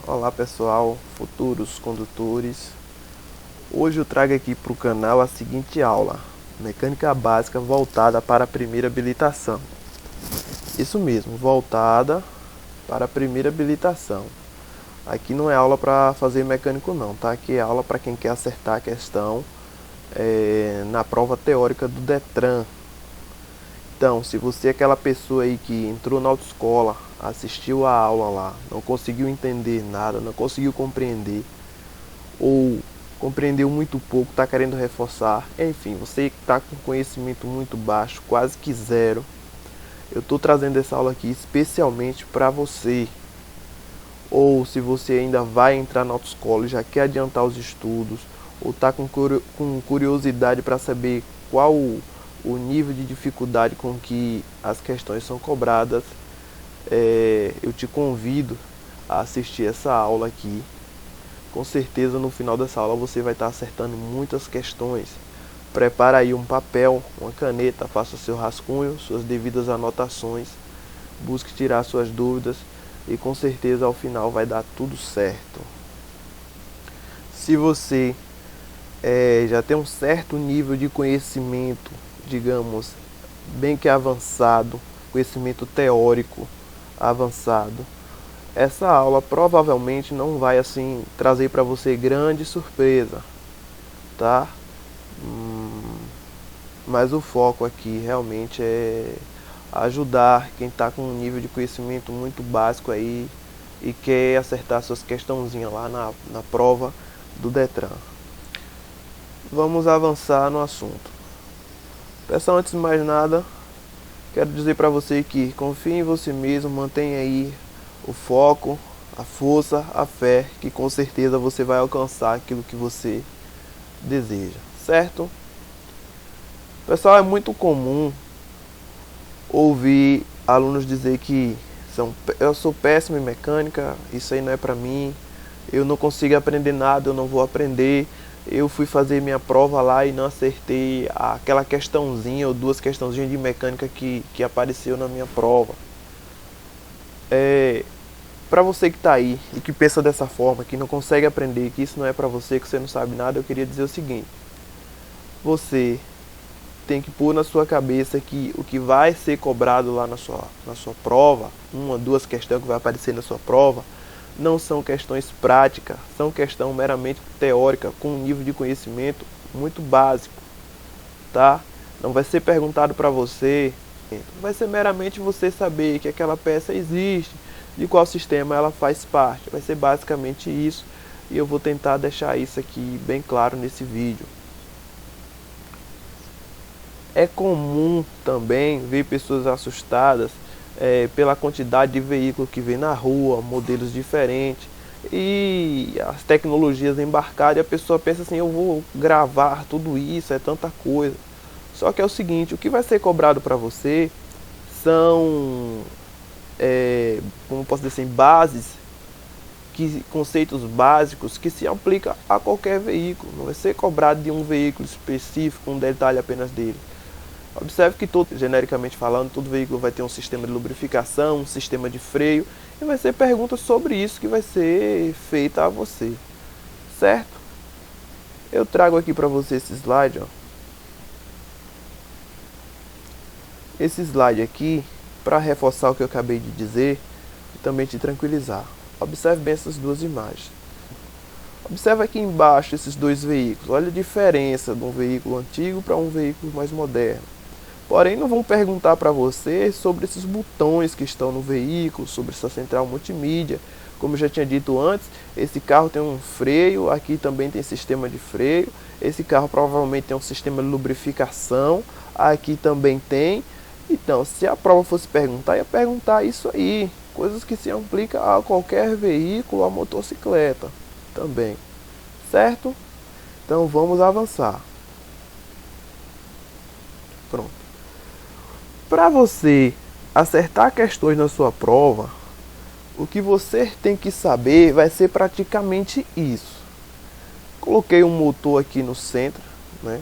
Olá pessoal, futuros condutores. Hoje eu trago aqui para o canal a seguinte aula: mecânica básica voltada para a primeira habilitação. Isso mesmo, voltada para a primeira habilitação. Aqui não é aula para fazer mecânico não, tá? Aqui é aula para quem quer acertar a questão na prova teórica do Detran. Então, se você é aquela pessoa aí que entrou na autoescola, assistiu a aula lá, não conseguiu entender nada, não conseguiu compreender, ou compreendeu muito pouco, está querendo reforçar, enfim, você está com conhecimento muito baixo, quase que zero, eu estou trazendo essa aula aqui especialmente para você. Ou se você ainda vai entrar na autoescola e já quer adiantar os estudos, ou está com curiosidade para saber qual o nível de dificuldade com que as questões são cobradas, eu te convido a assistir essa aula aqui. Com certeza no final dessa aula você vai estar acertando muitas questões. Prepara aí um papel, uma caneta, faça seu rascunho, suas devidas anotações, busque tirar suas dúvidas e com certeza ao final vai dar tudo certo. Se você já tem um certo nível de conhecimento, digamos, bem que avançado, conhecimento teórico avançado, essa aula provavelmente não vai assim trazer para você grande surpresa, tá? Mas o foco aqui realmente é ajudar quem está com um nível de conhecimento muito básico aí e quer acertar suas questãozinhas lá na prova do Detran. Vamos avançar no assunto. Pessoal, antes de mais nada, quero dizer para você que confie em você mesmo, mantenha aí o foco, a força, a fé, que com certeza você vai alcançar aquilo que você deseja, certo? Pessoal, é muito comum ouvir alunos dizer que eu sou péssimo em mecânica, isso aí não é para mim, eu não consigo aprender nada, eu não vou aprender, eu fui fazer minha prova lá e não acertei aquela questãozinha ou duas questãozinhas de mecânica que apareceu na minha prova. Para você que está aí e que pensa dessa forma, que não consegue aprender, que isso não é para você, que você não sabe nada, eu queria dizer o seguinte: você tem que pôr na sua cabeça que o que vai ser cobrado lá na sua prova, uma, duas questões que vai aparecer na sua prova, não são questões práticas, são questão meramente teórica, com um nível de conhecimento muito básico, tá? Não vai ser perguntado para você, vai ser meramente você saber que aquela peça existe, de qual sistema ela faz parte, vai ser basicamente isso, e eu vou tentar deixar isso aqui bem claro nesse vídeo. É comum também ver pessoas assustadas pela quantidade de veículos que vê na rua, modelos diferentes e as tecnologias embarcadas, e a pessoa pensa assim: eu vou gravar tudo isso, é tanta coisa. Só que é o seguinte: o que vai ser cobrado para você são, como posso dizer assim, conceitos básicos que se aplicam a qualquer veículo. Não vai ser cobrado de um veículo específico, um detalhe apenas dele. Observe que genericamente falando, todo veículo vai ter um sistema de lubrificação, um sistema de freio, e vai ser perguntas sobre isso que vai ser feita a você, certo? Eu trago aqui para você esse slide, ó. Esse slide aqui, para reforçar o que eu acabei de dizer e também te tranquilizar. Observe bem essas duas imagens. Observe aqui embaixo esses dois veículos. Olha a diferença de um veículo antigo para um veículo mais moderno. Porém, não vão perguntar para você sobre esses botões que estão no veículo, sobre essa central multimídia. Como eu já tinha dito antes, esse carro tem um freio, aqui também tem sistema de freio. Esse carro provavelmente tem um sistema de lubrificação, aqui também tem. Então, se a prova fosse perguntar, ia perguntar isso aí. Coisas que se aplicam a qualquer veículo, a motocicleta também. Certo? Então, vamos avançar. Pronto. Para você acertar questões na sua prova, o que você tem que saber vai ser praticamente isso. Coloquei um motor aqui no centro, né?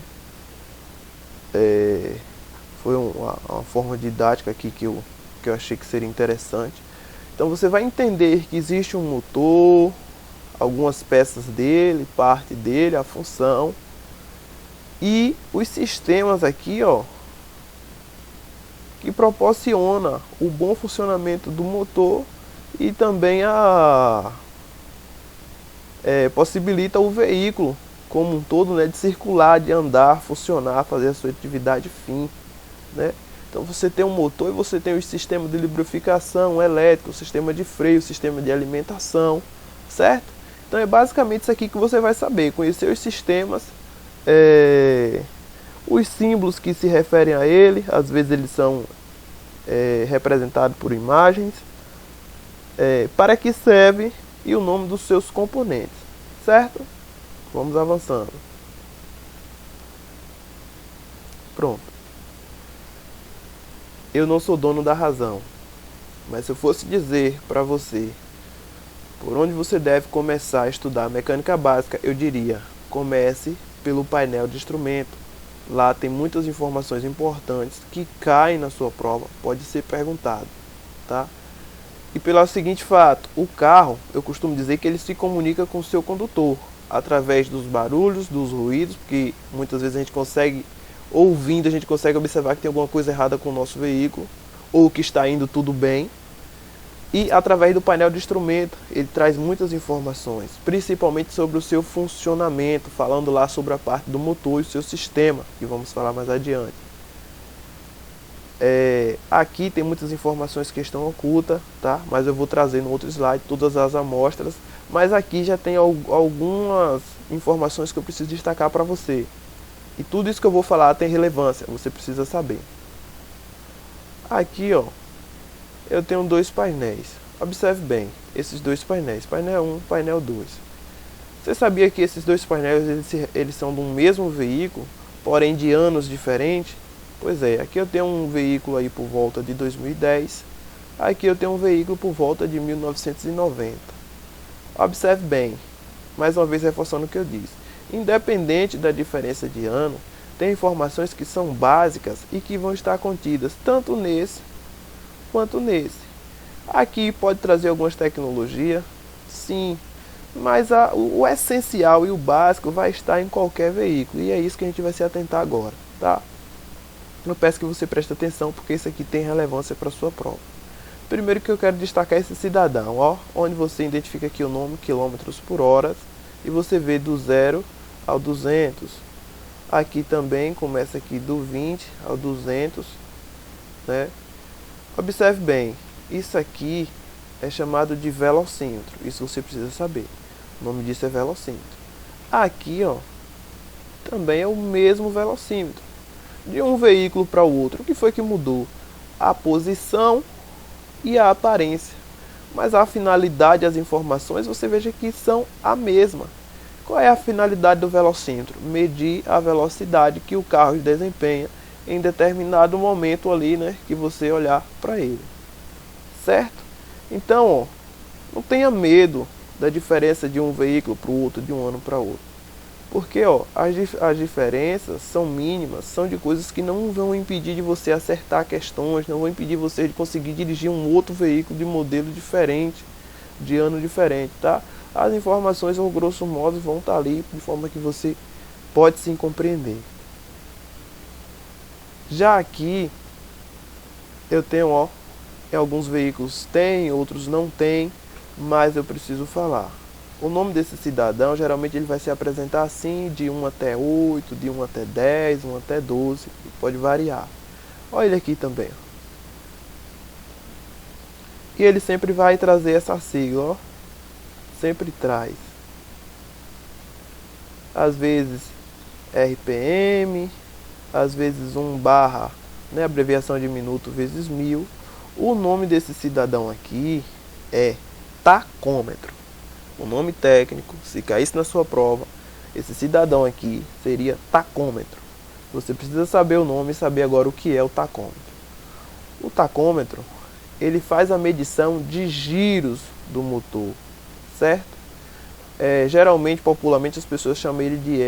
Foi uma forma didática aqui que eu achei que seria interessante. Então você vai entender que existe um motor, algumas peças dele, parte dele, a função e os sistemas aqui, ó, que proporciona o bom funcionamento do motor e também possibilita o veículo como um todo, né, de circular, de andar, funcionar, fazer a sua atividade fim, né? Então você tem um motor e você tem o sistema de lubrificação elétrico, o sistema de freio, o sistema de alimentação, certo? Então é basicamente isso aqui que você vai saber, conhecer os sistemas, os símbolos que se referem a ele, às vezes eles são representados por imagens, para que serve e o nome dos seus componentes, certo? Vamos avançando. Pronto. Eu não sou dono da razão, mas se eu fosse dizer para você por onde você deve começar a estudar mecânica básica, eu diria: comece pelo painel de instrumento. Lá tem muitas informações importantes que caem na sua prova, pode ser perguntado, tá? E pelo seguinte fato, o carro, eu costumo dizer que ele se comunica com o seu condutor através dos barulhos, dos ruídos, porque muitas vezes a gente consegue, ouvindo, a gente consegue observar que tem alguma coisa errada com o nosso veículo, ou que está indo tudo bem. E através do painel de instrumento, ele traz muitas informações, principalmente sobre o seu funcionamento, falando lá sobre a parte do motor e o seu sistema, que vamos falar mais adiante. Aqui tem muitas informações que estão ocultas, tá? Mas eu vou trazer no outro slide todas as amostras, mas aqui já tem algumas informações que eu preciso destacar para você. E tudo isso que eu vou falar tem relevância, você precisa saber. Aqui, ó, eu tenho dois painéis. Observe bem, esses dois painéis, painel 1, painel 2. Você sabia que esses dois painéis eles são do mesmo veículo, porém de anos diferentes? Pois é, aqui eu tenho um veículo aí por volta de 2010, aqui eu tenho um veículo por volta de 1990. Observe bem, mais uma vez reforçando o que eu disse. Independente da diferença de ano, tem informações que são básicas e que vão estar contidas tanto nesse quanto nesse. Aqui pode trazer algumas tecnologias, sim, mas o essencial e o básico vai estar em qualquer veículo, e é isso que a gente vai se atentar agora, tá? Eu peço que você preste atenção, porque isso aqui tem relevância para a sua prova. Primeiro que eu quero destacar esse cidadão, ó, onde você identifica aqui o nome, quilômetros por hora, e você vê do 0 ao 200. Aqui também começa aqui do 20 ao 200, né? Observe bem, isso aqui é chamado de velocímetro, isso você precisa saber. O nome disso é velocímetro. Aqui, ó, também é o mesmo velocímetro. De um veículo para o outro, o que foi que mudou? A posição e a aparência. Mas a finalidade, as informações, você veja que são a mesma. Qual é a finalidade do velocímetro? Medir a velocidade que o carro desempenha em determinado momento ali, né, que você olhar para ele. Certo? Então, ó, não tenha medo da diferença de um veículo para o outro, de um ano para outro. Porque, ó, as diferenças são mínimas, são de coisas que não vão impedir de você acertar questões, não vão impedir você de conseguir dirigir um outro veículo de modelo diferente, de ano diferente, tá? As informações, ao grosso modo, vão estar ali de forma que você pode sim compreender. Já aqui, eu tenho, ó, em alguns veículos tem, outros não tem, mas eu preciso falar. O nome desse cidadão, geralmente ele vai se apresentar assim, de 1 até 8, de 1 até 10, 1 até 12, pode variar. Olha ele aqui também. E ele sempre vai trazer essa sigla, ó. Sempre traz. Às vezes RPM, às vezes 1 barra, né, abreviação de minuto vezes 1000. O nome desse cidadão aqui é tacômetro. O nome técnico, se caísse na sua prova, esse cidadão aqui seria tacômetro. Você precisa saber o nome e saber agora o que é o tacômetro. O tacômetro, ele faz a medição de giros do motor, certo? Geralmente, popularmente, as pessoas chamam ele de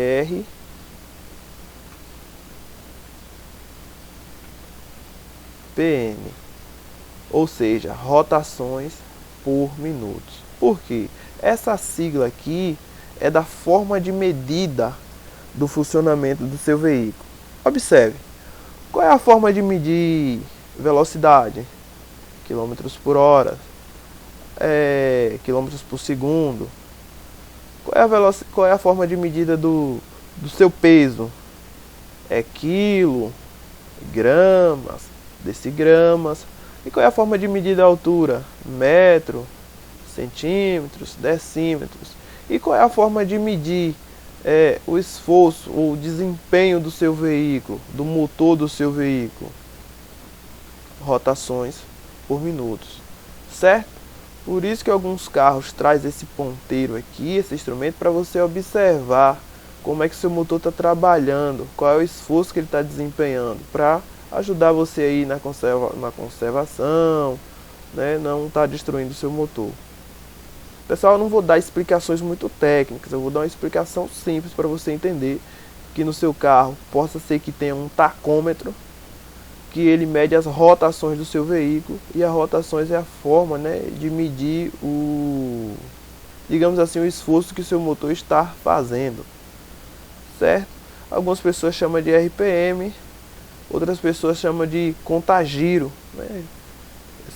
RPM, ou seja, rotações por minuto. Por quê? Essa sigla aqui é da forma de medida do funcionamento do seu veículo. Observe, qual é a forma de medir velocidade? Quilômetros por hora, quilômetros por segundo. Qual é a forma de medida do seu peso? É quilo, gramas, decigramas. E qual é a forma de medir da altura? Metro, centímetros, decímetros. E qual é a forma de medir o esforço ou o desempenho do seu veículo, do motor do seu veículo? Rotações por minutos, certo? Por isso que alguns carros trazem esse ponteiro aqui, esse instrumento, para você observar como é que seu motor está trabalhando, qual é o esforço que ele está desempenhando, para ajudar você aí na conservação, né? Não está destruindo o seu motor. Pessoal, eu não vou dar explicações muito técnicas, eu vou dar uma explicação simples para você entender que no seu carro possa ser que tenha um tacômetro, que ele mede as rotações do seu veículo, e as rotações é a forma, né, de medir digamos assim, o esforço que o seu motor está fazendo, certo? Algumas pessoas chamam de RPM, outras pessoas chamam de contagiro, né?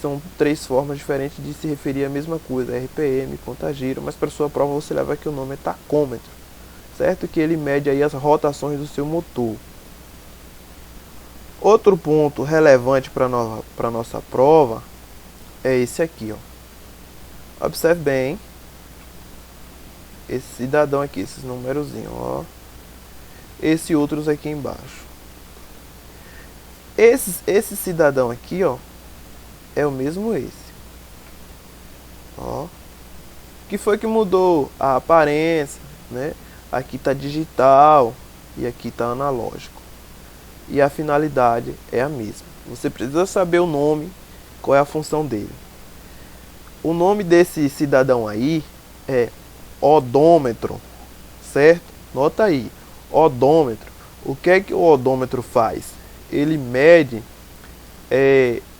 São 3 formas diferentes de se referir à mesma coisa, RPM, contagiro, mas para sua prova você leva aqui o nome é tacômetro, certo? Que ele mede aí as rotações do seu motor. Outro ponto relevante para a nossa prova é esse aqui, ó. Observe bem esse cidadão aqui, esses numerozinhos, ó. Esse outros aqui embaixo. Esse cidadão aqui, ó, é o mesmo esse. Ó. Que foi que mudou a aparência, né? Aqui tá digital e aqui tá analógico. E a finalidade é a mesma. Você precisa saber o nome, qual é a função dele. O nome desse cidadão aí é odômetro, certo? Nota aí, odômetro. O que é que o odômetro faz? Ele mede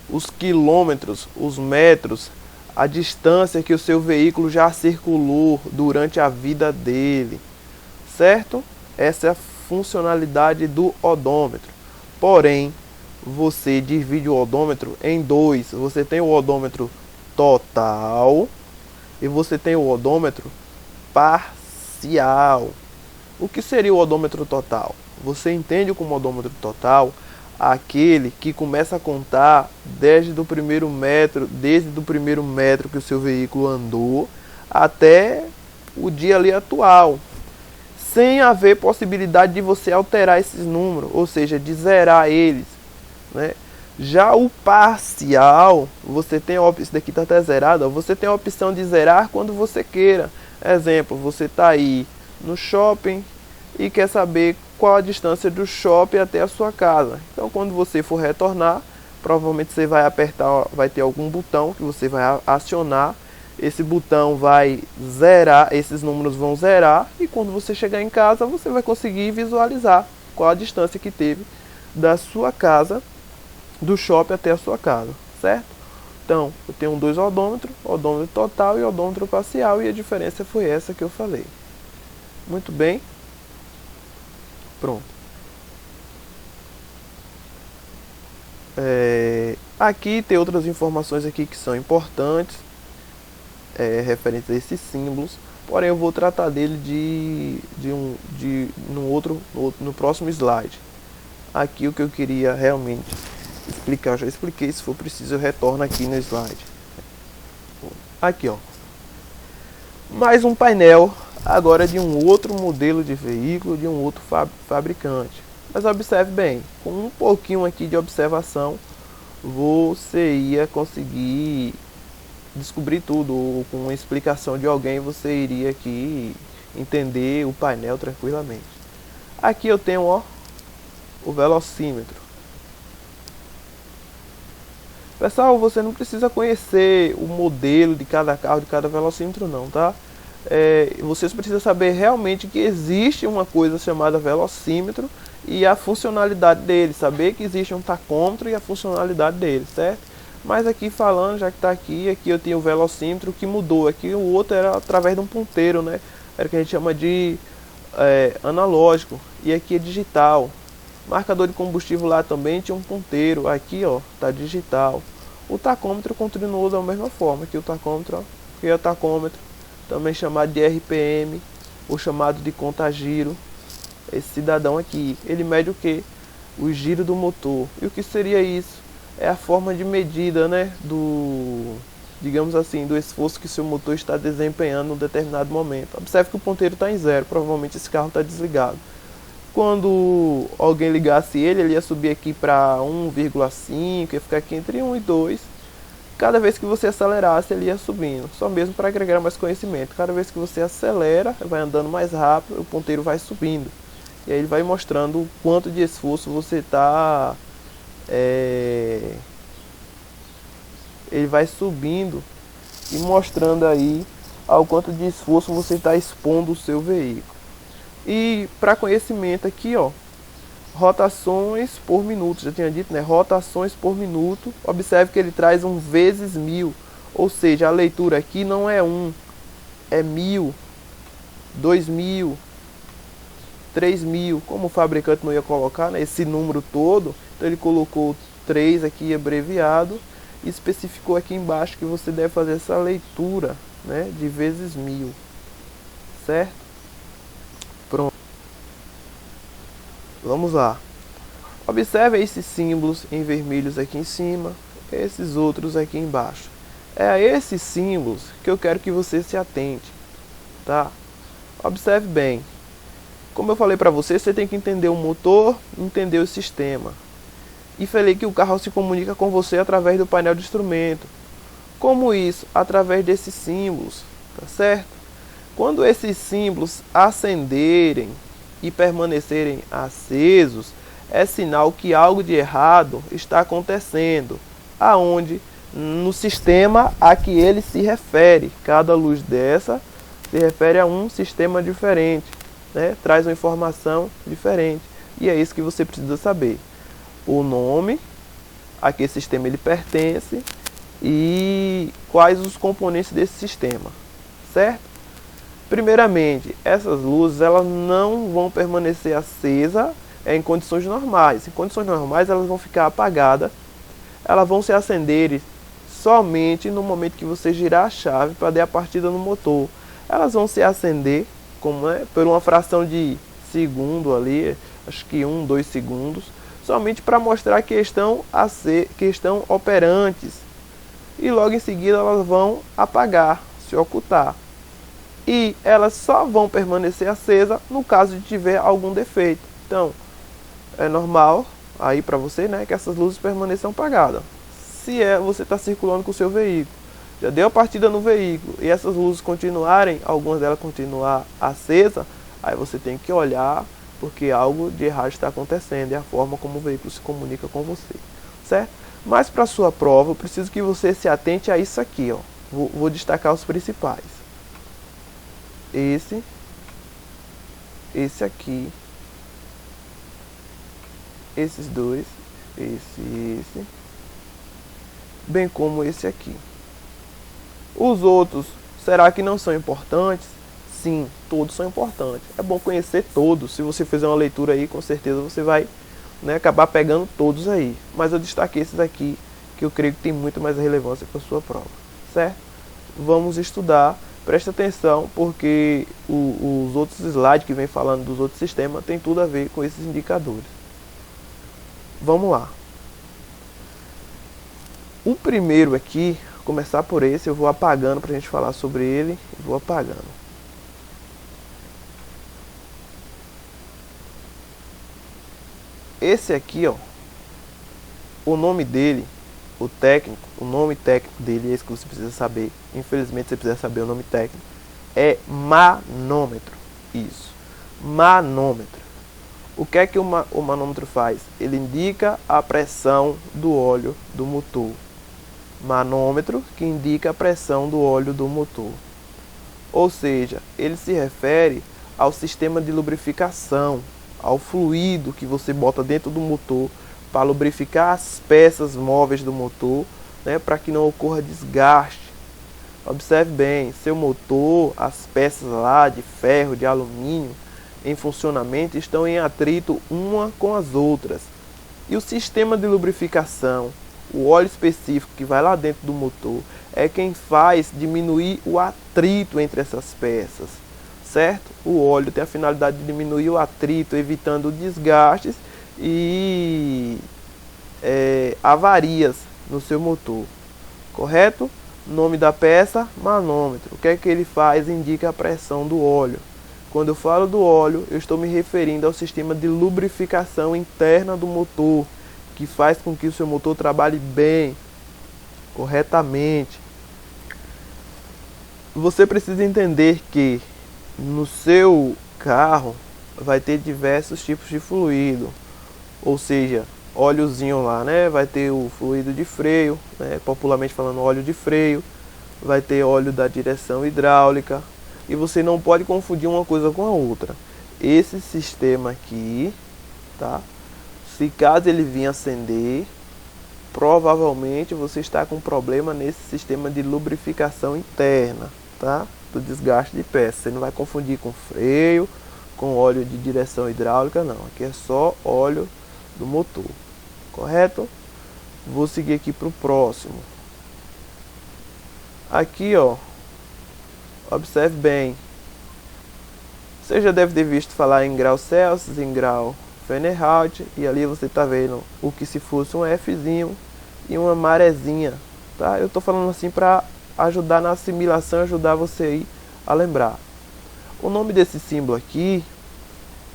os quilômetros, os metros, a distância que o seu veículo já circulou durante a vida dele, certo? Essa é a funcionalidade do odômetro. Porém, você divide o odômetro em 2. Você tem o odômetro total e você tem o odômetro parcial. O que seria o odômetro total? Você entende como odômetro total aquele que começa a contar desde o primeiro metro que o seu veículo andou até o dia ali atual, sem haver possibilidade de você alterar esses números, ou seja, de zerar eles, né? Já o parcial, você tem a opção, isso daqui está até zerado, ó, você tem a opção de zerar quando você queira. Exemplo, você está aí no shopping e quer saber qual a distância do shopping até a sua casa. Então, quando você for retornar, provavelmente você vai apertar, vai ter algum botão que você vai acionar. Esse botão vai zerar, esses números vão zerar, e quando você chegar em casa, você vai conseguir visualizar qual a distância que teve da sua casa, do shopping até a sua casa, certo? Então, eu tenho 2 odômetros, odômetro total e odômetro parcial, e a diferença foi essa que eu falei. Muito bem. Pronto. Aqui tem outras informações aqui que são importantes, referentes a esses símbolos, porém eu vou tratar dele no próximo slide. Aqui o que eu queria realmente explicar, eu já expliquei, se for preciso eu retorno aqui no slide. Aqui, ó, mais um painel agora de um outro modelo de veículo, de um outro fabricante. Mas observe bem, com um pouquinho aqui de observação você ia conseguir descobrir tudo, ou com uma explicação de alguém você iria aqui entender o painel tranquilamente. Aqui eu tenho, ó, o velocímetro. Pessoal, você não precisa conhecer o modelo de cada carro, de cada velocímetro não, tá? Vocês precisam saber realmente que existe uma coisa chamada velocímetro e a funcionalidade dele, saber que existe um tacômetro e a funcionalidade dele, certo? Mas aqui falando, já que está aqui eu tenho o velocímetro. Que mudou aqui, o outro era através de um ponteiro, né? Era o que a gente chama de analógico, e aqui é digital. Marcador de combustível lá também tinha um ponteiro, aqui ó, tá digital. O tacômetro continuou da mesma forma, aqui o tacômetro, ó, que é o tacômetro, também chamado de RPM, ou chamado de contagiro. Esse cidadão aqui, ele mede o que? O giro do motor. E o que seria isso? É a forma de medida, né, digamos assim, do esforço que seu motor está desempenhando em um determinado momento. Observe que o ponteiro está em zero, provavelmente esse carro está desligado. Quando alguém ligasse ele ia subir aqui para 1,5, ia ficar aqui entre 1 e 2. Cada vez que você acelerasse, ele ia subindo, só mesmo para agregar mais conhecimento. Cada vez que você acelera, vai andando mais rápido, o ponteiro vai subindo. E aí ele vai mostrando o quanto de esforço você está... Ele vai subindo e mostrando aí ao quanto de esforço você está expondo o seu veículo. E para conhecimento aqui, ó, rotações por minuto, já tinha dito, né? Rotações por minuto. Observe que ele traz um vezes 1000, ou seja, a leitura aqui não é 1, é 1000, 2000, 3000. Como o fabricante não ia colocar, né, esse número todo, então ele colocou 3 aqui abreviado e especificou aqui embaixo que você deve fazer essa leitura, né, de vezes 1000, certo? Pronto. Vamos lá. Observe esses símbolos em vermelhos aqui em cima, esses outros aqui embaixo. É a esses símbolos que eu quero que você se atente, tá? Observe bem. Como eu falei para você, você tem que entender o motor, entender o sistema. E falei que o carro se comunica com você através do painel de instrumento. Como isso? Através desses símbolos, tá certo? Quando esses símbolos acenderem e permanecerem acesos, é sinal que algo de errado está acontecendo. Aonde? No sistema a que ele se refere. Cada luz dessa se refere a um sistema diferente, né? Traz uma informação diferente. E é isso que você precisa saber. O nome, a que sistema ele pertence e quais os componentes desse sistema, certo? Primeiramente, essas luzes elas não vão permanecer acesas em condições normais. Em condições normais elas vão ficar apagadas, elas vão se acender somente no momento que você girar a chave para dar a partida no motor. Elas vão se acender como por uma fração de segundo ali, acho que 1, 2 segundos, somente para mostrar que estão operantes. E logo em seguida elas vão apagar, se ocultar. E elas só vão permanecer acesas no caso de tiver algum defeito. Então, é normal aí para você, né, que essas luzes permaneçam apagadas. Se você está circulando com o seu veículo, já deu a partida no veículo e essas luzes continuarem, algumas delas continuar acesa, aí você tem que olhar porque algo de errado está acontecendo, é a forma como o veículo se comunica com você, certo? Mas para a sua prova, eu preciso que você se atente a isso aqui, ó. Vou destacar os principais. Esse aqui, esses dois, esse, bem como esse aqui. Os outros, será que não são importantes? Sim, todos são importantes. É bom conhecer todos. Se você fizer uma leitura aí, com certeza você vai, né, acabar pegando todos aí. Mas eu destaquei esses aqui, que eu creio que tem muito mais relevância para a sua prova, certo? Vamos estudar. Presta atenção, porque os outros slides que vem falando dos outros sistemas tem tudo a ver com esses indicadores. Vamos lá. O primeiro aqui, começar por esse, eu vou apagando para a gente falar sobre ele. Vou apagando. Esse aqui, ó, o nome dele, o nome técnico dele, esse que você precisa saber. Infelizmente você precisa saber o nome técnico. É manômetro. Isso. Manômetro. O que é que o manômetro faz? Ele indica a pressão do óleo do motor. Manômetro que indica a pressão do óleo do motor. Ou seja, ele se refere ao sistema de lubrificação, ao fluido que você bota dentro do motor para lubrificar as peças móveis do motor, né, para que não ocorra desgaste. Observe bem, seu motor, as peças lá de ferro, de alumínio em funcionamento estão em atrito uma com as outras. E o sistema de lubrificação, o óleo específico que vai lá dentro do motor, é quem faz diminuir o atrito entre essas peças, certo? O óleo tem a finalidade de diminuir o atrito, evitando desgastes e avarias no seu motor, correto? Nome da peça, manômetro. O que é que ele faz? Indica a pressão do óleo. Quando eu falo do óleo, eu estou me referindo ao sistema de lubrificação interna do motor, que faz com que o seu motor trabalhe bem, corretamente. Você precisa entender que no seu carro vai ter diversos tipos de fluido, ou seja, óleozinho lá, né? Vai ter o fluido de freio, né? Popularmente falando, óleo de freio, vai ter óleo da direção hidráulica, e você não pode confundir uma coisa com a outra. Esse sistema aqui, tá? Se caso ele vir acender, provavelmente você está com problema nesse sistema de lubrificação interna, tá? Do desgaste de peça. Você não vai confundir com freio, com óleo de direção hidráulica, não. Aqui é só óleo do motor, correto? Vou seguir aqui para o próximo. Aqui, ó, observe bem. Você já deve ter visto falar em grau Celsius, em grau Fahrenheit, e ali você está vendo o que se fosse um Fzinho e uma marezinha, tá? Eu estou falando assim para ajudar na assimilação, ajudar você aí a lembrar. O nome desse símbolo aqui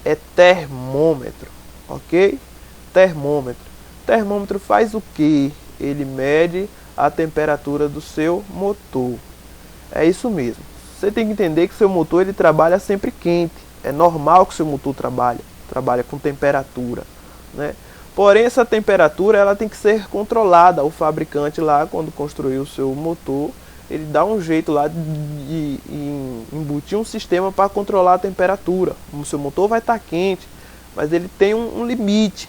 é termômetro, ok? Termômetro. Termômetro faz o que? Ele mede a temperatura do seu motor. É isso mesmo. Você tem que entender que seu motor ele trabalha sempre quente. É normal que seu motor trabalha com temperatura, né? Porém, essa temperatura ela tem que ser controlada. O fabricante lá, quando construiu o seu motor, ele dá um jeito lá de embutir um sistema para controlar a temperatura. O seu motor vai estar quente, mas ele tem um limite.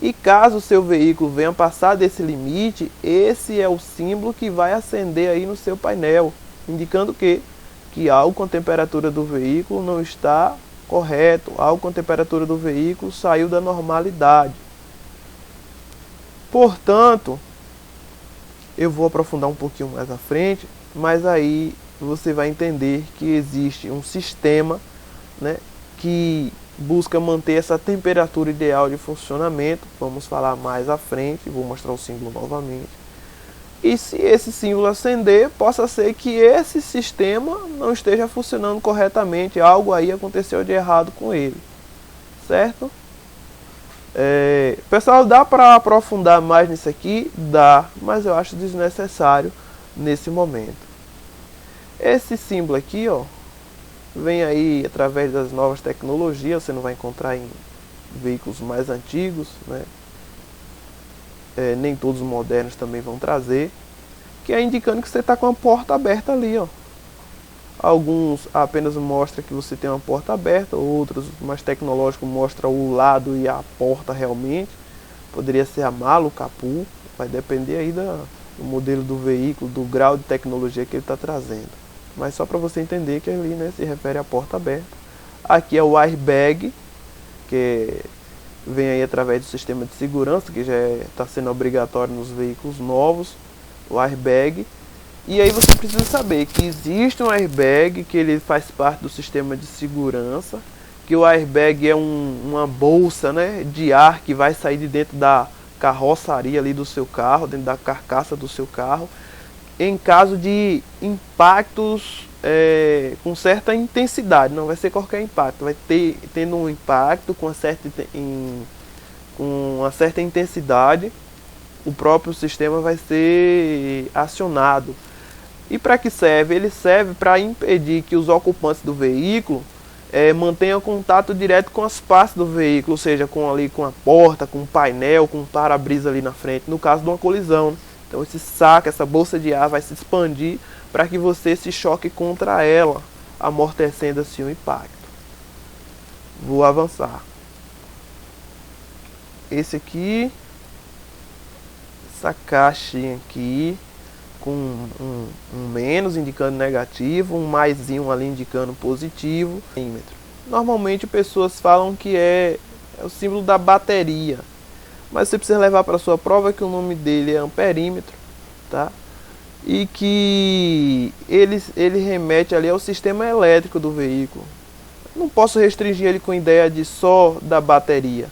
E caso o seu veículo venha passar desse limite, esse é o símbolo que vai acender aí no seu painel, indicando que algo com a temperatura do veículo não está correto, algo com a temperatura do veículo saiu da normalidade. Portanto, eu vou aprofundar um pouquinho mais à frente, mas aí você vai entender que existe um sistema, né, que busca manter essa temperatura ideal de funcionamento. Vamos falar mais à frente, vou mostrar o símbolo novamente. E se esse símbolo acender, possa ser que esse sistema não esteja funcionando corretamente, algo aí aconteceu de errado com ele, certo? Pessoal, dá para aprofundar mais nisso aqui? Dá, mas eu acho desnecessário nesse momento. Esse símbolo aqui, ó, vem aí através das novas tecnologias, você não vai encontrar em veículos mais antigos, né? Nem todos os modernos também vão trazer, que é indicando que você está com a porta aberta ali, ó. Alguns apenas mostram que você tem uma porta aberta, outros mais tecnológicos mostram o lado e a porta realmente. Poderia ser a mala, o capô, vai depender aí do modelo do veículo, do grau de tecnologia que ele está trazendo. Mas só para você entender que ali, né, se refere à porta aberta. Aqui é o airbag, que vem aí através do sistema de segurança, que já está sendo obrigatório nos veículos novos, o airbag. E aí você precisa saber que existe um airbag, que ele faz parte do sistema de segurança, que o airbag é uma bolsa, né, de ar que vai sair de dentro da carroçaria ali do seu carro, dentro da carcaça do seu carro, em caso de impactos com certa intensidade. Não vai ser qualquer impacto, vai tendo um impacto com uma certa intensidade, o próprio sistema vai ser acionado. E para que serve? Ele serve para impedir que os ocupantes do veículo mantenham contato direto com as partes do veículo, ou seja, com a porta, com o painel, com o para-brisa ali na frente, no caso de uma colisão. Então esse saco, essa bolsa de ar vai se expandir para que você se choque contra ela, amortecendo assim o impacto. Vou avançar. Esse aqui essa caixinha aqui com um menos indicando negativo, um maisinho ali indicando positivo. Normalmente pessoas falam que é o símbolo da bateria, mas você precisa levar para sua prova que o nome dele é amperímetro, tá? E que ele remete ali ao sistema elétrico do veículo. Não posso restringir ele com ideia de só da bateria.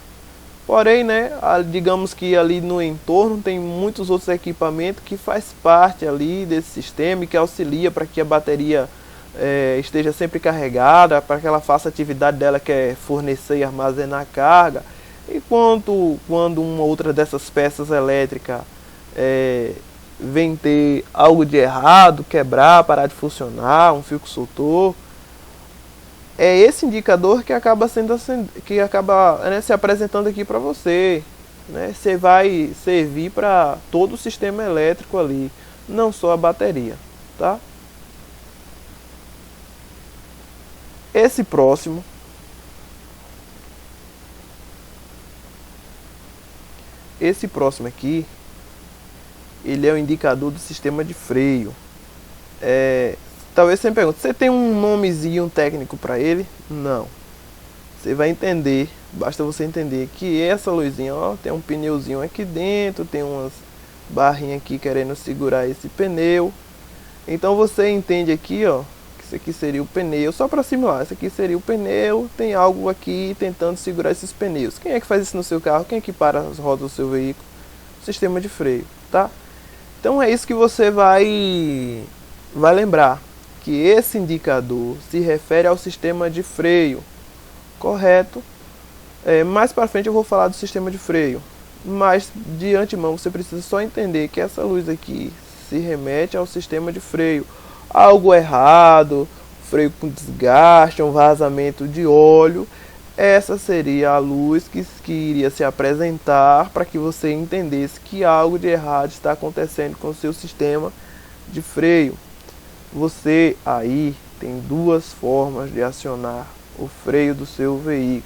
Porém, né, digamos que ali no entorno tem muitos outros equipamentos que faz parte ali desse sistema e que auxilia para que a bateria esteja sempre carregada, para que ela faça a atividade dela, que é fornecer e armazenar carga. Enquanto quando uma outra dessas peças elétricas vem ter algo de errado, quebrar, parar de funcionar, um fio que soltou, é esse indicador que acaba se apresentando aqui para você, né? Você vai servir para todo o sistema elétrico ali, não só a bateria, tá? Esse próximo aqui, ele é o indicador do sistema de freio. Talvez você me pergunte, você tem um nomezinho técnico para ele? Não. Você vai entender, basta você entender que essa luzinha, ó, tem um pneuzinho aqui dentro, tem umas barrinhas aqui querendo segurar esse pneu. Então você entende aqui, ó, que isso aqui seria o pneu, só para simular, isso aqui seria o pneu, tem algo aqui tentando segurar esses pneus. Quem é que faz isso no seu carro? Quem é que para as rodas do seu veículo? Sistema de freio, tá? Então é isso que você vai lembrar, que esse indicador se refere ao sistema de freio, correto? Mais para frente eu vou falar do sistema de freio, mas de antemão você precisa só entender que essa luz aqui se remete ao sistema de freio. Algo errado, freio com desgaste, um vazamento de óleo, essa seria a luz que iria se apresentar para que você entendesse que algo de errado está acontecendo com o seu sistema de freio. Você aí tem duas formas de acionar o freio do seu veículo.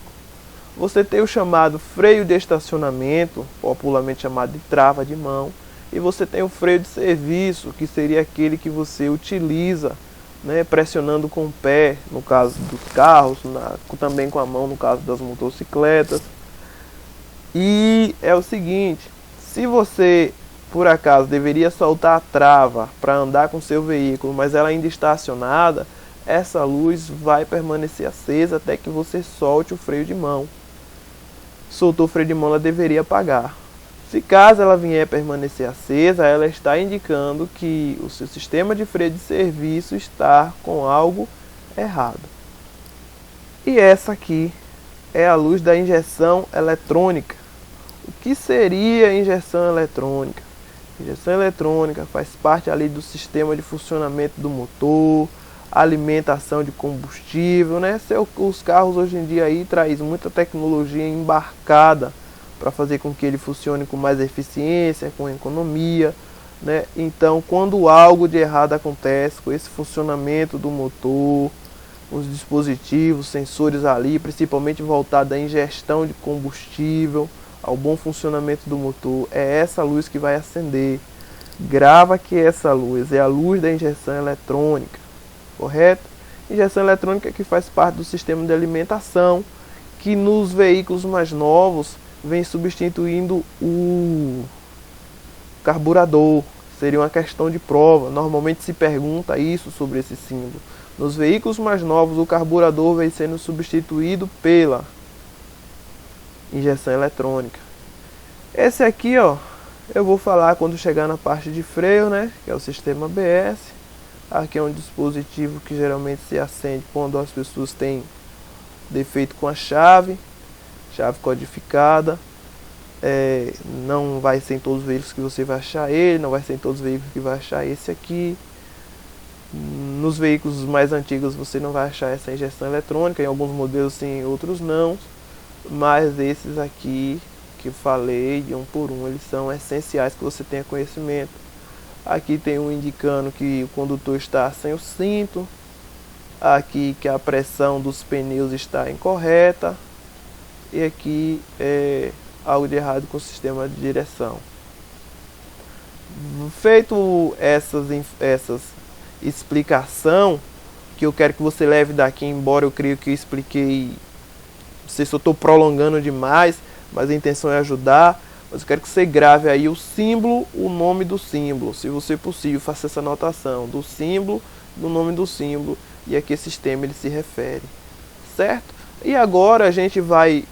Você tem o chamado freio de estacionamento, popularmente chamado de trava de mão, e você tem o freio de serviço, que seria aquele que você utiliza, né, pressionando com o pé, no caso dos carros, também com a mão no caso das motocicletas. E é o seguinte, se você por acaso deveria soltar a trava para andar com seu veículo, mas ela ainda está acionada, essa luz vai permanecer acesa até que você solte o freio de mão. Soltou o freio de mão, ela deveria apagar. Se caso ela vier permanecer acesa, ela está indicando que o seu sistema de freio de serviço está com algo errado. E essa aqui é a luz da injeção eletrônica. O que seria a injeção eletrônica? A injeção eletrônica faz parte ali do sistema de funcionamento do motor, alimentação de combustível, né? Os carros hoje em dia aí traz muita tecnologia embarcada para fazer com que ele funcione com mais eficiência, com economia, né? Então, quando algo de errado acontece com esse funcionamento do motor, os dispositivos, sensores ali, principalmente voltado à ingestão de combustível, ao bom funcionamento do motor, é essa luz que vai acender. Grava que essa luz é a luz da injeção eletrônica, correto? Injeção eletrônica que faz parte do sistema de alimentação, que nos veículos mais novos vem substituindo o carburador. Seria uma questão de prova. Normalmente se pergunta isso sobre esse símbolo. Nos veículos mais novos, o carburador vem sendo substituído pela injeção eletrônica. Esse aqui, ó, eu vou falar quando chegar na parte de freio, né, que é o sistema ABS. Aqui é um dispositivo que geralmente se acende quando as pessoas têm defeito com a chave codificada. Não vai ser em todos os veículos que você vai achar ele, não vai ser em todos os veículos que vai achar esse aqui. Nos veículos mais antigos você não vai achar essa injeção eletrônica, em alguns modelos sim, em outros não, mas esses aqui que eu falei de um por um, eles são essenciais que você tenha conhecimento. Aqui tem um indicando que o condutor está sem o cinto, aqui que a pressão dos pneus está incorreta, e aqui é algo de errado com o sistema de direção. Feito essas explicação, que eu quero que você leve daqui, embora eu creio que eu expliquei, não sei se eu estou prolongando demais, mas a intenção é ajudar. Mas eu quero que você grave aí o símbolo, o nome do símbolo, se você possível, faça essa anotação do símbolo, do nome do símbolo e a que sistema ele se refere, certo? E agora a gente vai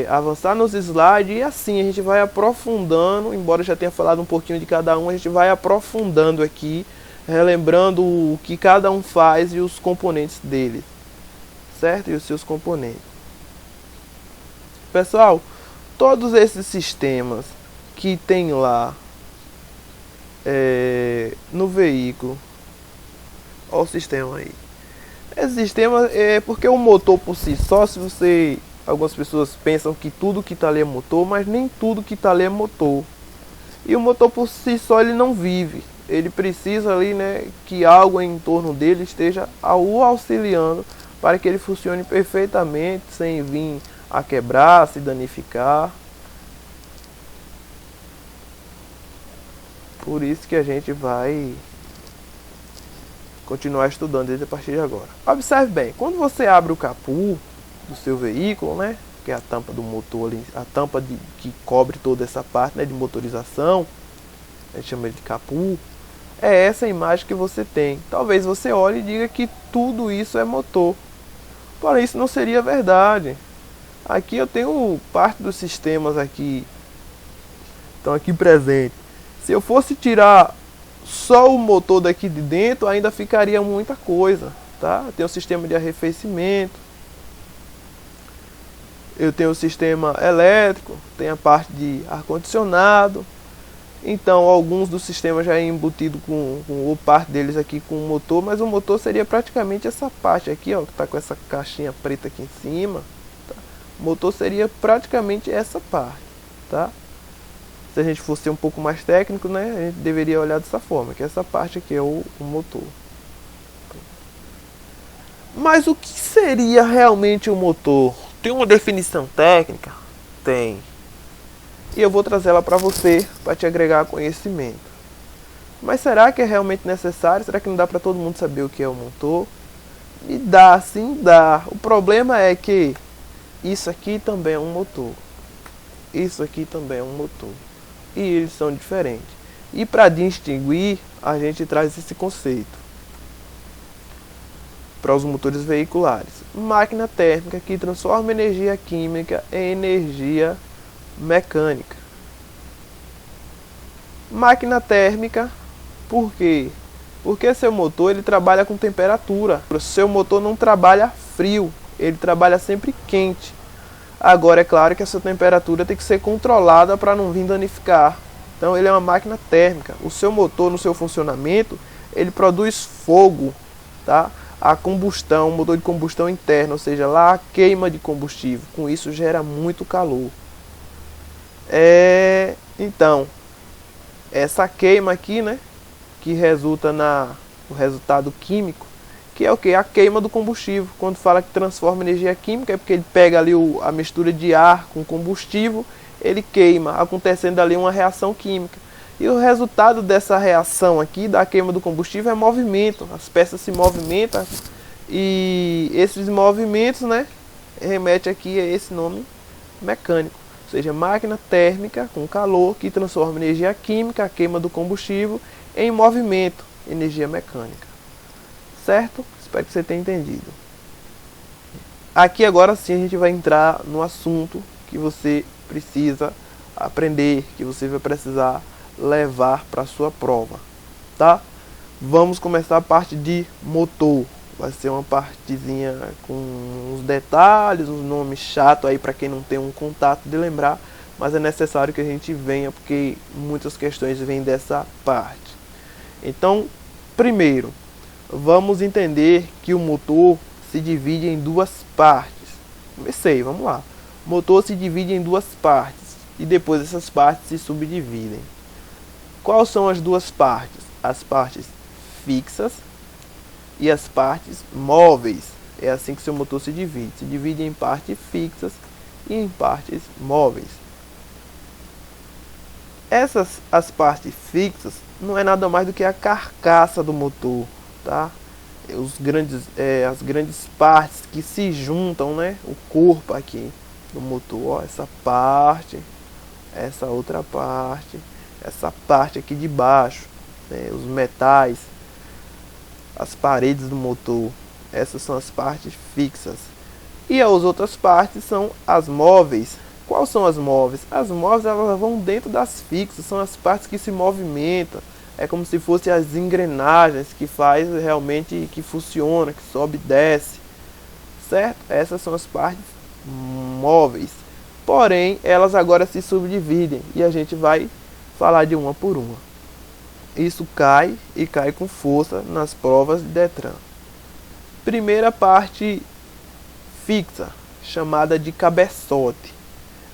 avançar nos slides e assim a gente vai aprofundando, embora eu já tenha falado um pouquinho de cada um, a gente vai aprofundando aqui, relembrando o que cada um faz e os componentes dele, certo? E os seus componentes. Pessoal, todos esses sistemas que tem lá no veículo, olha o sistema aí. Esse sistema é porque o motor por si só, algumas pessoas pensam que tudo que está ali é motor, mas nem tudo que está ali é motor. E o motor por si só ele não vive. Ele precisa ali, né, que algo em torno dele esteja o auxiliando para que ele funcione perfeitamente, sem vir a quebrar, se danificar. Por isso que a gente vai continuar estudando desde a partir de agora. Observe bem, quando você abre o capô do seu veículo, né, que é a tampa do motor ali, a tampa que cobre toda essa parte, né, de motorização, a gente chama de capô, é essa imagem que você tem. Talvez você olhe e diga que tudo isso é motor, porém isso não seria verdade. Aqui eu tenho parte dos sistemas aqui, estão aqui presentes. Se eu fosse tirar só o motor daqui de dentro, ainda ficaria muita coisa, tá? Eu tenho o sistema de arrefecimento, eu tenho o sistema elétrico, tem a parte de ar-condicionado. Então alguns dos sistemas já é embutido ou parte deles aqui com o motor, mas o motor seria praticamente essa parte aqui, ó, que está com essa caixinha preta aqui em cima, tá? O motor seria praticamente essa parte, tá? Se a gente fosse um pouco mais técnico, né, a gente deveria olhar dessa forma, que essa parte aqui é o motor. Mas o que seria realmente o motor? Tem uma definição técnica? Tem. E eu vou trazer ela para você, para te agregar conhecimento. Mas será que é realmente necessário? Será que não dá para todo mundo saber o que é o motor? E dá, sim dá. O problema é que isso aqui também é um motor. Isso aqui também é um motor. E eles são diferentes. E para distinguir, a gente traz esse conceito para os motores veiculares. Máquina térmica que transforma energia química em energia mecânica. Máquina térmica, por quê? Porque seu motor ele trabalha com temperatura. O seu motor não trabalha frio, ele trabalha sempre quente. Agora é claro que essa temperatura tem que ser controlada para não vir danificar. Então ele é uma máquina térmica. O seu motor no seu funcionamento, ele produz fogo, tá? A combustão, motor de combustão interna, ou seja, lá a queima de combustível. Com isso gera muito calor. Então, essa queima aqui, né, que resulta no resultado químico, que é o que? A queima do combustível. Quando fala que transforma energia química, é porque ele pega ali a mistura de ar com combustível, ele queima, acontecendo ali uma reação química. E o resultado dessa reação aqui, da queima do combustível, é movimento. As peças se movimentam e esses movimentos, né, remete aqui a esse nome mecânico. Ou seja, máquina térmica com calor que transforma energia química, a queima do combustível, em movimento, energia mecânica. Certo? Espero que você tenha entendido. Aqui agora sim a gente vai entrar no assunto que você precisa aprender, que você vai precisar levar para a sua prova, tá? Vamos começar a parte de motor. Vai ser uma partezinha com uns detalhes, uns nomes chatos aí para quem não tem um contato de lembrar, mas é necessário que a gente venha porque muitas questões vêm dessa parte. Então, primeiro, vamos entender que o motor se divide em duas partes. Comecei, vamos lá. O motor se divide em duas partes e depois essas partes se subdividem. Quais são as duas partes? As partes fixas e as partes móveis. É assim que seu motor se divide. Se divide em partes fixas e em partes móveis. As partes fixas não é nada mais do que a carcaça do motor, tá? As grandes partes que se juntam, né? O corpo aqui do motor, ó, essa parte, essa outra parte, essa parte aqui de baixo, né? Os metais, as paredes do motor, essas são as partes fixas. E as outras partes são as móveis. Quais são as móveis? As móveis, elas vão dentro das fixas, são as partes que se movimentam. É como se fossem as engrenagens que faz realmente, que funciona, que sobe e desce, certo? Essas são as partes móveis. Porém, elas agora se subdividem e a gente vai falar de uma por uma. Isso cai e cai com força nas provas de Detran. Primeira parte fixa, chamada de cabeçote.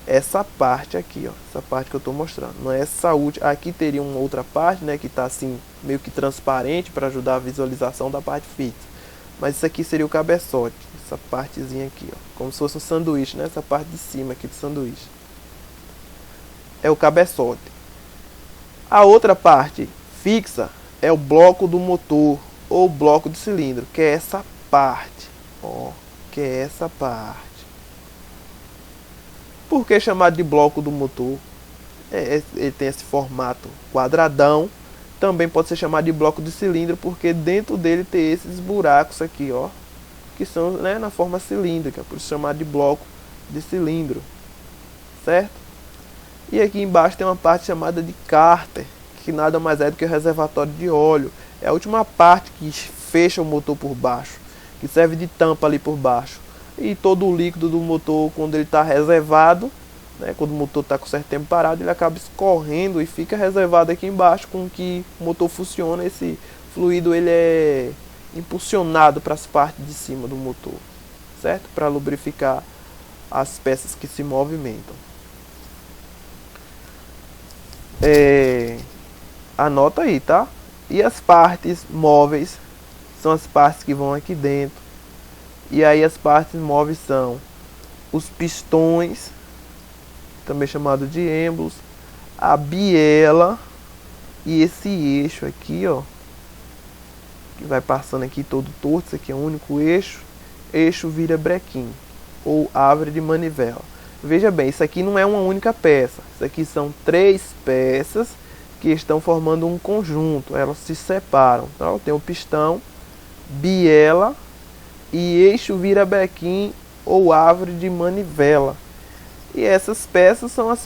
Essa parte aqui, ó, essa parte que eu estou mostrando, não é essa última. Aqui teria uma outra parte, né, que está assim meio que transparente para ajudar a visualização da parte fixa. Mas isso aqui seria o cabeçote, essa partezinha aqui, ó, como se fosse um sanduíche, né, essa parte de cima aqui do sanduíche. É o cabeçote. A outra parte fixa é o bloco do motor ou bloco do cilindro, que é essa parte, ó, que é essa parte. Por que chamado de bloco do motor? Ele tem esse formato quadradão. Também pode ser chamado de bloco de cilindro, porque dentro dele tem esses buracos aqui, ó, que são, né, na forma cilíndrica, por isso chamado de bloco de cilindro, certo? E aqui embaixo tem uma parte chamada de cárter, que nada mais é do que o reservatório de óleo. É a última parte que fecha o motor por baixo, que serve de tampa ali por baixo. E todo o líquido do motor, quando ele está reservado, né, quando o motor está com certo tempo parado, ele acaba escorrendo e fica reservado aqui embaixo. Com que o motor funciona, esse fluido ele é impulsionado para as partes de cima do motor, certo? Para lubrificar as peças que se movimentam. Anota aí, tá? E as partes móveis são as partes que vão aqui dentro. E aí as partes móveis são os pistões, também chamado de êmbolos, a biela e esse eixo aqui, ó, que vai passando aqui todo torto. Isso aqui é o único eixo. Eixo virabrequim ou árvore de manivela. Veja bem, isso aqui não é uma única peça. Isso aqui são 3 peças que estão formando um conjunto. Elas se separam. Então, tem o pistão, biela e eixo virabrequim ou árvore de manivela. E essas peças são as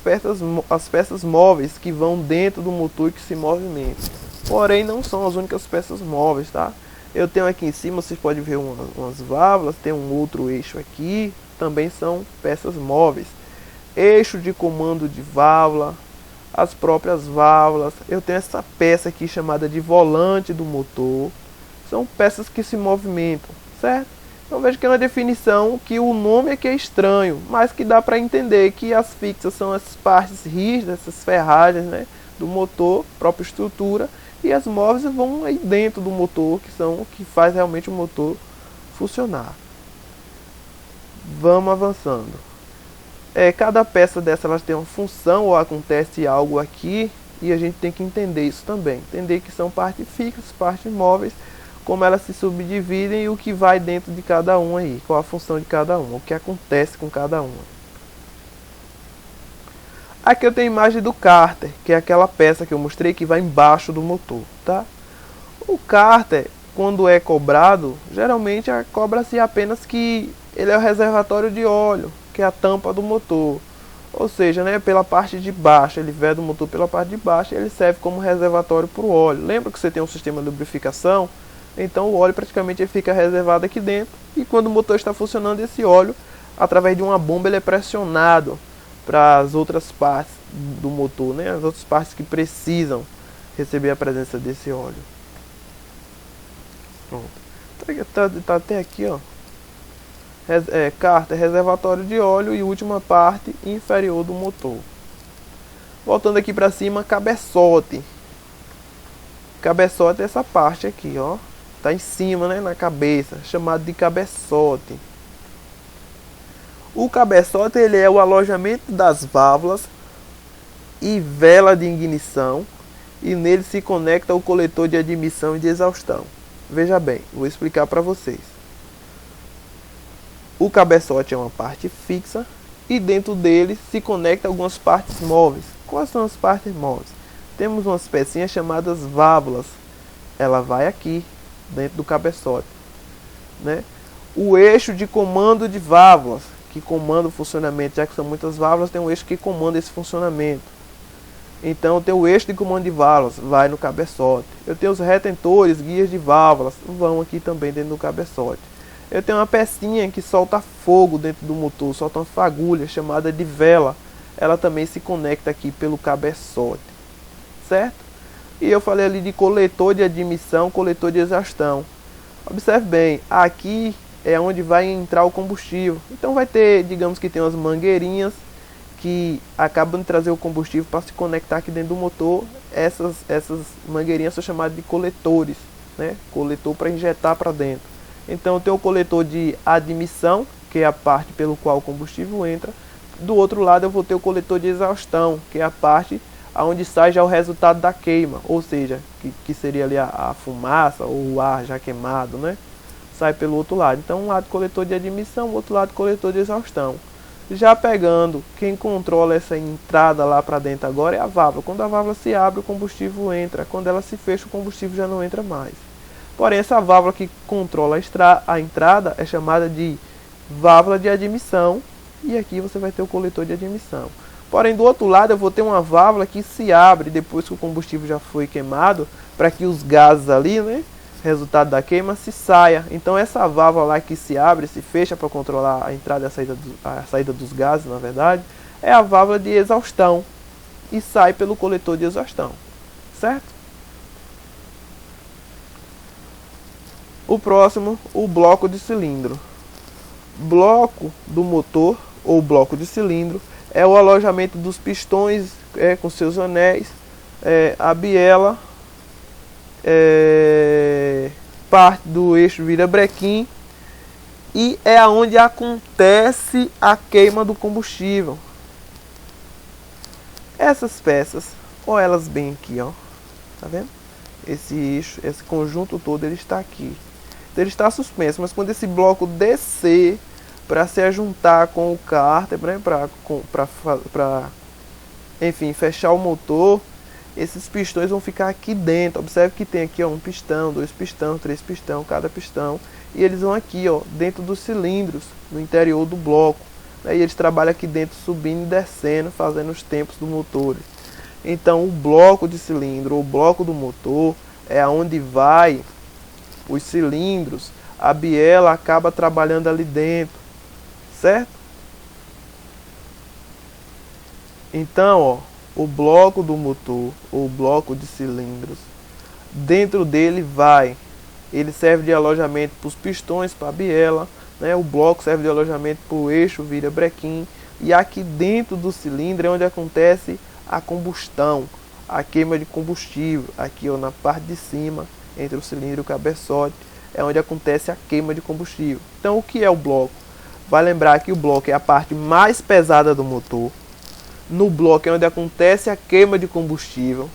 peças móveis que vão dentro do motor e que se movimentam. Porém, não são as únicas peças móveis, tá? Eu tenho aqui em cima, vocês podem ver umas válvulas, tem um outro eixo aqui, também são peças móveis. Eixo de comando de válvula, as próprias válvulas. Eu tenho essa peça aqui chamada de volante do motor. São peças que se movimentam, certo? Então veja que é uma definição que o nome aqui é estranho, mas que dá para entender que as fixas são as partes rígidas, essas ferragens, né, do motor, própria estrutura, e as móveis vão aí dentro do motor, que são o que faz realmente o motor funcionar. Vamos avançando. Cada peça dessa ela tem uma função ou acontece algo aqui, e a gente tem que entender isso também. Entender que são partes fixas, partes móveis, como elas se subdividem e o que vai dentro de cada uma aí, qual a função de cada uma, o que acontece com cada uma. Aqui eu tenho a imagem do cárter, que é aquela peça que eu mostrei que vai embaixo do motor, tá? O cárter, quando é cobrado, geralmente cobra-se apenas que ele é o reservatório de óleo, que é a tampa do motor. Ou seja, né, pela parte de baixo, ele veda o motor pela parte de baixo e ele serve como reservatório para o óleo. Lembra que você tem um sistema de lubrificação? Então o óleo praticamente ele fica reservado aqui dentro, e quando o motor está funcionando, esse óleo, através de uma bomba, ele é pressionado para as outras partes do motor, né? As outras partes que precisam receber a presença desse óleo. Pronto. Tá até aqui, ó. Cárter, reservatório de óleo e última parte inferior do motor. Voltando aqui para cima, cabeçote. Cabeçote é essa parte aqui, ó. Tá em cima, né, na cabeça, chamado de cabeçote. O cabeçote ele é o alojamento das válvulas e vela de ignição, e nele se conecta o coletor de admissão e de exaustão. Veja bem, vou explicar para vocês. O cabeçote é uma parte fixa e dentro dele se conecta algumas partes móveis. Quais são as partes móveis? Temos umas pecinhas chamadas válvulas. Ela vai aqui, dentro do cabeçote, né? O eixo de comando de válvulas, que comanda o funcionamento, já que são muitas válvulas, tem um eixo que comanda esse funcionamento. Então tem o eixo de comando de válvulas, vai no cabeçote. Eu tenho os retentores, guias de válvulas, vão aqui também dentro do cabeçote. Eu tenho uma pecinha que solta fogo dentro do motor, solta uma fagulha chamada de vela. Ela também se conecta aqui pelo cabeçote, certo? E eu falei ali de coletor de admissão, coletor de exaustão. Observe bem, aqui é onde vai entrar o combustível. Então vai ter, digamos que tem umas mangueirinhas que acabam de trazer o combustível para se conectar aqui dentro do motor. Essas mangueirinhas são chamadas de coletores, né? Coletor para injetar para dentro. Então tem o coletor de admissão, que é a parte pelo qual o combustível entra. Do outro lado eu vou ter o coletor de exaustão, que é a parte onde sai já o resultado da queima, ou seja, que seria ali a fumaça ou o ar já queimado, né? Sai pelo outro lado. Então um lado coletor de admissão, o outro lado coletor de exaustão. Já pegando, quem controla essa entrada lá para dentro agora é a válvula. Quando a válvula se abre, o combustível entra. Quando ela se fecha, o combustível já não entra mais. Porém, essa válvula que controla a entrada é chamada de válvula de admissão. E aqui você vai ter o coletor de admissão. Porém, do outro lado, eu vou ter uma válvula que se abre depois que o combustível já foi queimado, para que os gases ali, né, resultado da queima, se saia. Então, essa válvula lá que se abre, se fecha para controlar a entrada e a saída dos gases, na verdade, é a válvula de exaustão. E sai pelo coletor de exaustão, certo? O próximo, o bloco de cilindro. Bloco do motor, ou bloco de cilindro, é o alojamento dos pistões com seus anéis, a biela, parte do eixo virabrequim, e é onde acontece a queima do combustível. Essas peças, olha elas bem aqui, ó, tá vendo? Esse eixo, esse conjunto todo, ele está aqui. Então ele está suspenso, mas quando esse bloco descer para se ajuntar com o cárter, né, para enfim, fechar o motor, esses pistões vão ficar aqui dentro. Observe que tem aqui, ó, um pistão, dois pistões, três pistões, cada pistão, e eles vão aqui, ó, dentro dos cilindros, no interior do bloco, né, e eles trabalham aqui dentro, subindo e descendo, fazendo os tempos do motor. Então o bloco de cilindro, o bloco do motor, é onde vai os cilindros, a biela acaba trabalhando ali dentro, certo? Então, ó, o bloco do motor, o bloco de cilindros, dentro dele ele serve de alojamento para os pistões, para a biela, né? O bloco serve de alojamento para o eixo virabrequim, e aqui dentro do cilindro é onde acontece a combustão, a queima de combustível. Aqui, ó, na parte de cima, entre o cilindro e o cabeçote, é onde acontece a queima de combustível. Então, o que é o bloco? Vai lembrar que o bloco é a parte mais pesada do motor. No bloco é onde acontece a queima de combustível.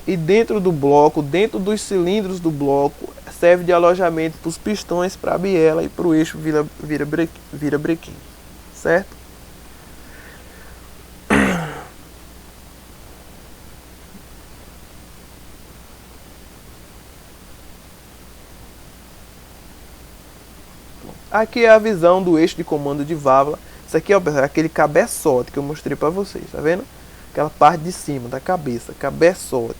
E dentro do bloco, dentro dos cilindros do bloco, serve de alojamento para os pistões, para a biela e para o eixo virabrequim. Certo? Aqui é a visão do eixo de comando de válvula. Isso aqui é aquele cabeçote que eu mostrei para vocês, tá vendo? Aquela parte de cima da cabeça, cabeçote.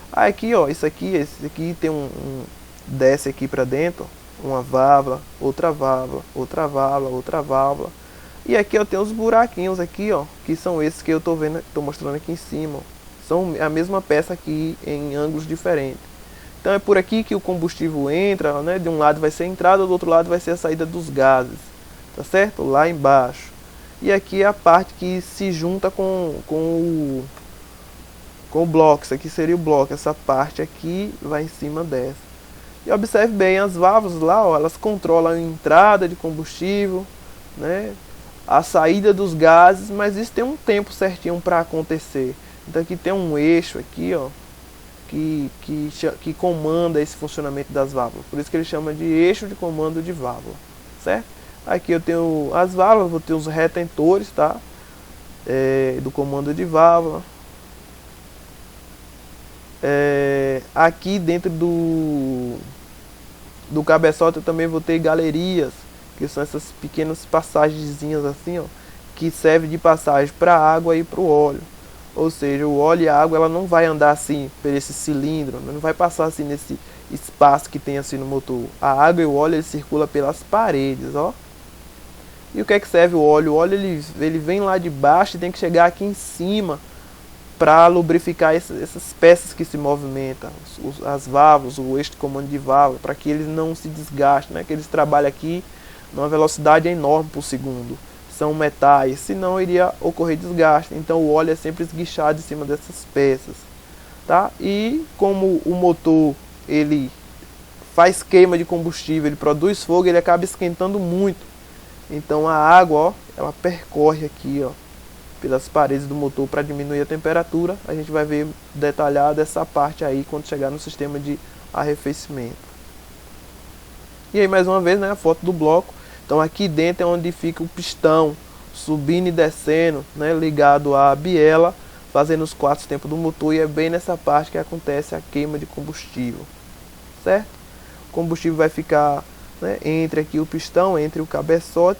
Aí aqui, ó, esse aqui tem desce aqui para dentro, uma válvula, outra válvula, outra válvula, outra válvula. E aqui eu tenho os buraquinhos aqui, ó, que são esses que eu tô vendo, tô mostrando aqui em cima, ó. São a mesma peça aqui em ângulos diferentes. Então é por aqui que o combustível entra, né? De um lado vai ser a entrada, do outro lado vai ser a saída dos gases, tá certo? Lá embaixo. E aqui é a parte que se junta com o bloco. Isso aqui seria o bloco. Essa parte aqui vai em cima dessa. E observe bem, as válvulas lá, ó, elas controlam a entrada de combustível, né? A saída dos gases, mas isso tem um tempo certinho para acontecer. Então aqui tem um eixo aqui, ó, que comanda esse funcionamento das válvulas. Por isso que ele chama de eixo de comando de válvula, certo? Aqui eu tenho as válvulas, vou ter os retentores, tá? Do comando de válvula. Aqui dentro do cabeçote eu também vou ter galerias, que são essas pequenas passagenzinhas assim, ó, que serve de passagem para a água e para o óleo. Ou seja, o óleo e a água ela não vai andar assim por esse cilindro, não vai passar assim nesse espaço que tem assim no motor. A água e o óleo ele circula pelas paredes, ó. E o que é que serve o óleo? O óleo ele vem lá de baixo e tem que chegar aqui em cima para lubrificar essas peças que se movimentam, as válvulas, o eixo de comando de válvula, para que eles não se desgastem, né? Que eles trabalham aqui numa velocidade enorme por segundo. São metais, senão iria ocorrer desgaste. Então o óleo é sempre esguichado em cima dessas peças, tá? E como o motor ele faz queima de combustível, ele produz fogo, ele acaba esquentando muito. Então a água, ó, ela percorre aqui, ó, pelas paredes do motor para diminuir a temperatura. A gente vai ver detalhado essa parte aí quando chegar no sistema de arrefecimento. E aí mais uma vez, né, a foto do bloco. Então aqui dentro é onde fica o pistão subindo e descendo, né, ligado à biela, fazendo os 4 tempos do motor, e é bem nessa parte que acontece a queima de combustível, certo? O combustível vai ficar, né, entre aqui o pistão, entre o cabeçote.